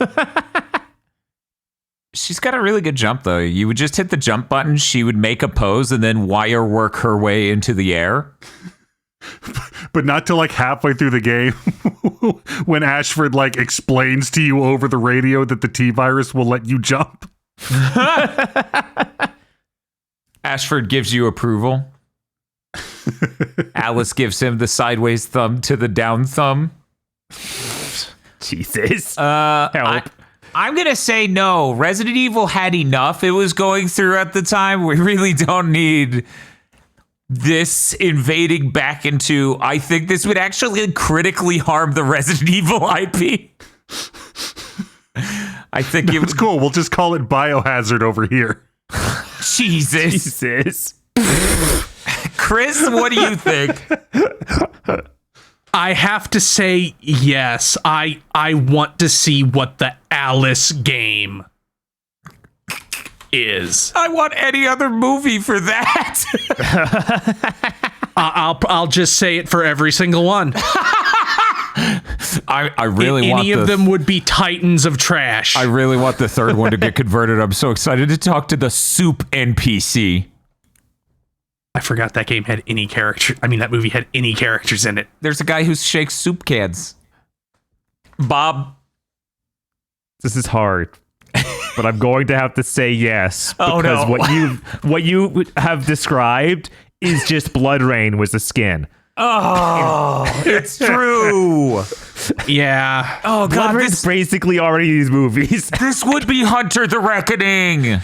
She's got a really good jump, though. You would just hit the jump button, she would make a pose, and then wire work her way into the air. But not till like halfway through the game when Ashford like explains to you over the radio that the T-virus will let you jump. Ashford gives you approval. Alice gives him the sideways thumb to the down thumb. Jesus. Help. I'm going to say no. Resident Evil had enough it was going through at the time. We really don't need this invading back into... I think this would actually critically harm the Resident Evil IP. I think It's cool. We'll just call it Biohazard over here. Jesus. Chris, what do you think? I have to say yes. I want to see what the Alice game is. I want any other movie for that. I'll just say it for every single one. I really want any of them would be titans of trash. I really want the third one to get converted. I'm so excited to talk to the soup NPC. I forgot that game had any character. I mean, that movie had any characters in it. There's a guy who shakes soup cans. Bob. This is hard, but I'm going to have to say yes because what you have described is just Blood Rain was the skin. Oh, it's true. Yeah. Oh God, Blood Rain's basically already these movies. This would be Hunter the Reckoning.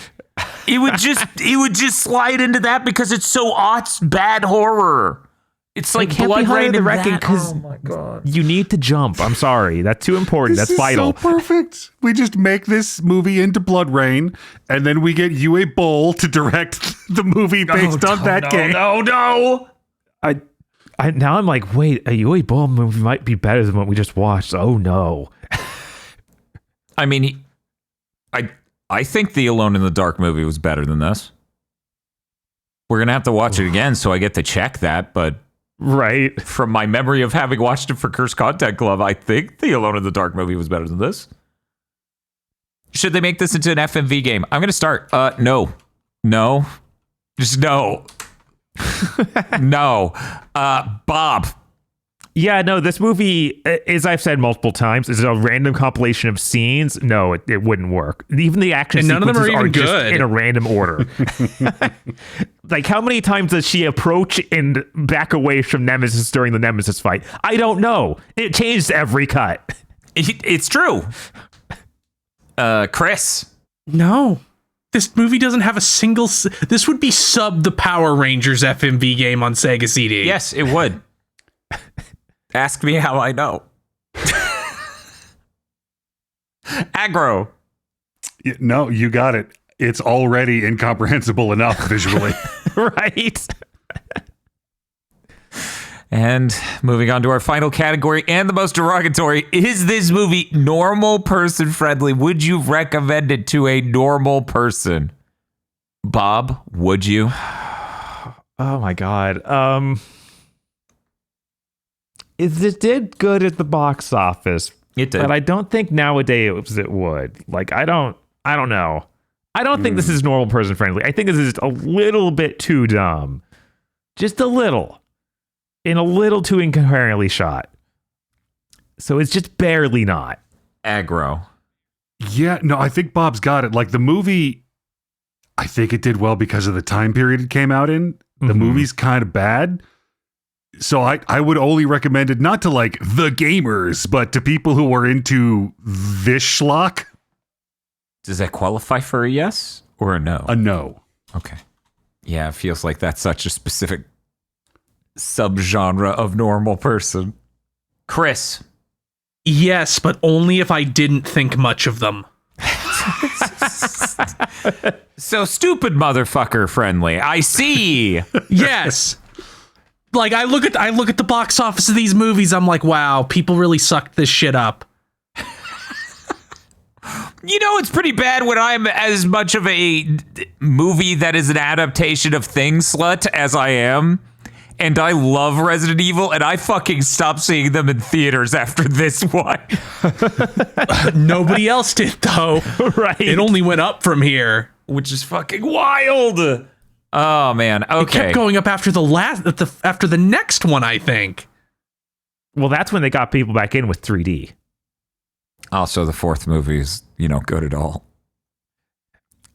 It would just slide into that because it's so aughts bad horror. It's like Blood Rain the and Reckoning because you need to jump. I'm sorry, that's too important. That's vital. So perfect. We just make this movie into Blood Rain, and then we get Yue Boll to direct the movie based on that game. No. I now I'm like, wait, a Yui Boll movie might be better than what we just watched. Oh no. I mean, I think the Alone in the Dark movie was better than this. We're gonna have to watch it again, so I get to check that. But right from my memory of having watched it for Cursed Content Club, I think the Alone in the Dark movie was better than this. Should they make this into an FMV game? I'm gonna start. No, just no. No. Bob. Yeah, no, this movie, as I've said multiple times, is a random compilation of scenes. No, it wouldn't work. Even the action and none of them are even just good in a random order. Like, how many times does she approach and back away from Nemesis during the Nemesis fight? I don't know. It changed every cut. It's true. Chris. No. This movie doesn't have a single... This would be sub the Power Rangers FMV game on Sega CD. Yes, it would. Ask me how I know. Aggro. No, you got it. It's already incomprehensible enough visually. Right. And moving on to our final category and the most derogatory. Is this movie normal person friendly? Would you recommend it to a normal person? Bob, would you? Oh my God. It did good at the box office. It did. But I don't think nowadays it would. Like, I don't know. I don't think this is normal person friendly. I think this is a little bit too dumb. Just a little. And a little too incoherently shot. So it's just barely not. Aggro. Yeah, no, I think Bob's got it. Like the movie, I think it did well because of the time period it came out in. The movie's kind of bad. So I would only recommend it not to like the gamers, but to people who are into this schlock. Does that qualify for a yes or a no? A no. Okay. Yeah, it feels like that's such a specific subgenre of normal person. Chris. Yes, but only if I didn't think much of them. So stupid motherfucker friendly. I see. Yes. Like I look at the box office of these movies, I'm like, wow, people really sucked this shit up. You know, it's pretty bad when I'm as much of a movie that is an adaptation of Things slut as I am. And I love Resident Evil, and I fucking stopped seeing them in theaters after this one. Nobody else did, though. Right. It only went up from here. Which is fucking wild. Oh, man. Okay. It kept going up after after the next one, I think. Well, that's when they got people back in with 3D. Also, the fourth movie is, good at all.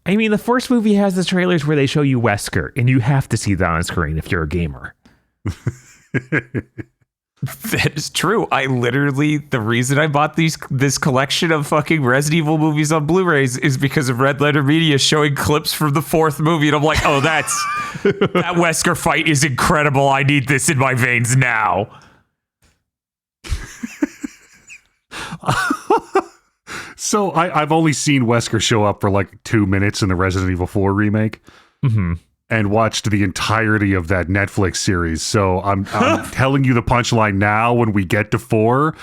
I mean, the first movie has the trailers where they show you Wesker, and you have to see that on screen if you're a gamer. That is true. The reason I bought this collection of fucking Resident Evil movies on Blu-rays is because of Red Letter Media showing clips from the fourth movie, and I'm like, oh, that Wesker fight is incredible. I need this in my veins now. So I've only seen Wesker show up for like 2 minutes in the Resident Evil 4 remake. And watched the entirety of that Netflix series. So I'm telling you the punchline now. When we get to 4,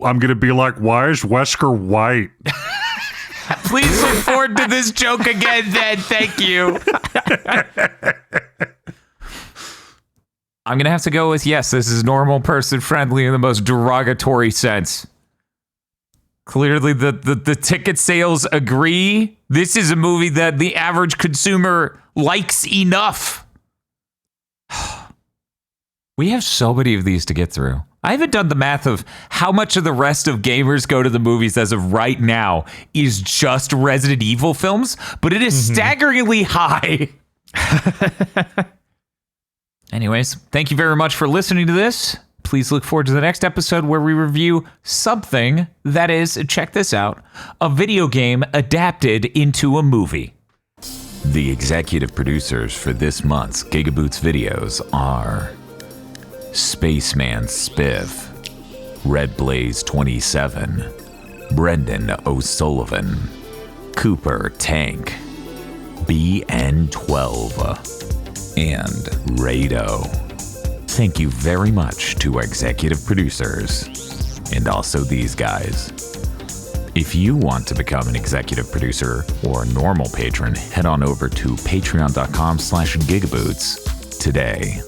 I'm going to be like, why is Wesker white? Please look forward to this joke again, then. Thank you. I'm going to have to go with yes, this is normal person friendly in the most derogatory sense. Clearly, the ticket sales agree. This is a movie that the average consumer likes enough. We have so many of these to get through. I haven't done the math of how much of the rest of gamers go to the movies as of right now is just Resident Evil films, but it is staggeringly high. Anyways, thank you very much for listening to this. Please look forward to the next episode where we review something that is, check this out, a video game adapted into a movie. The executive producers for this month's GigaBoots videos are Spaceman Spiff, Red Blaze 27, Brendan O'Sullivan, Cooper Tank, BN12, and Rado. Thank you very much to our executive producers, and also these guys. If you want to become an executive producer or a normal patron, head on over to patreon.com/gigaboots today.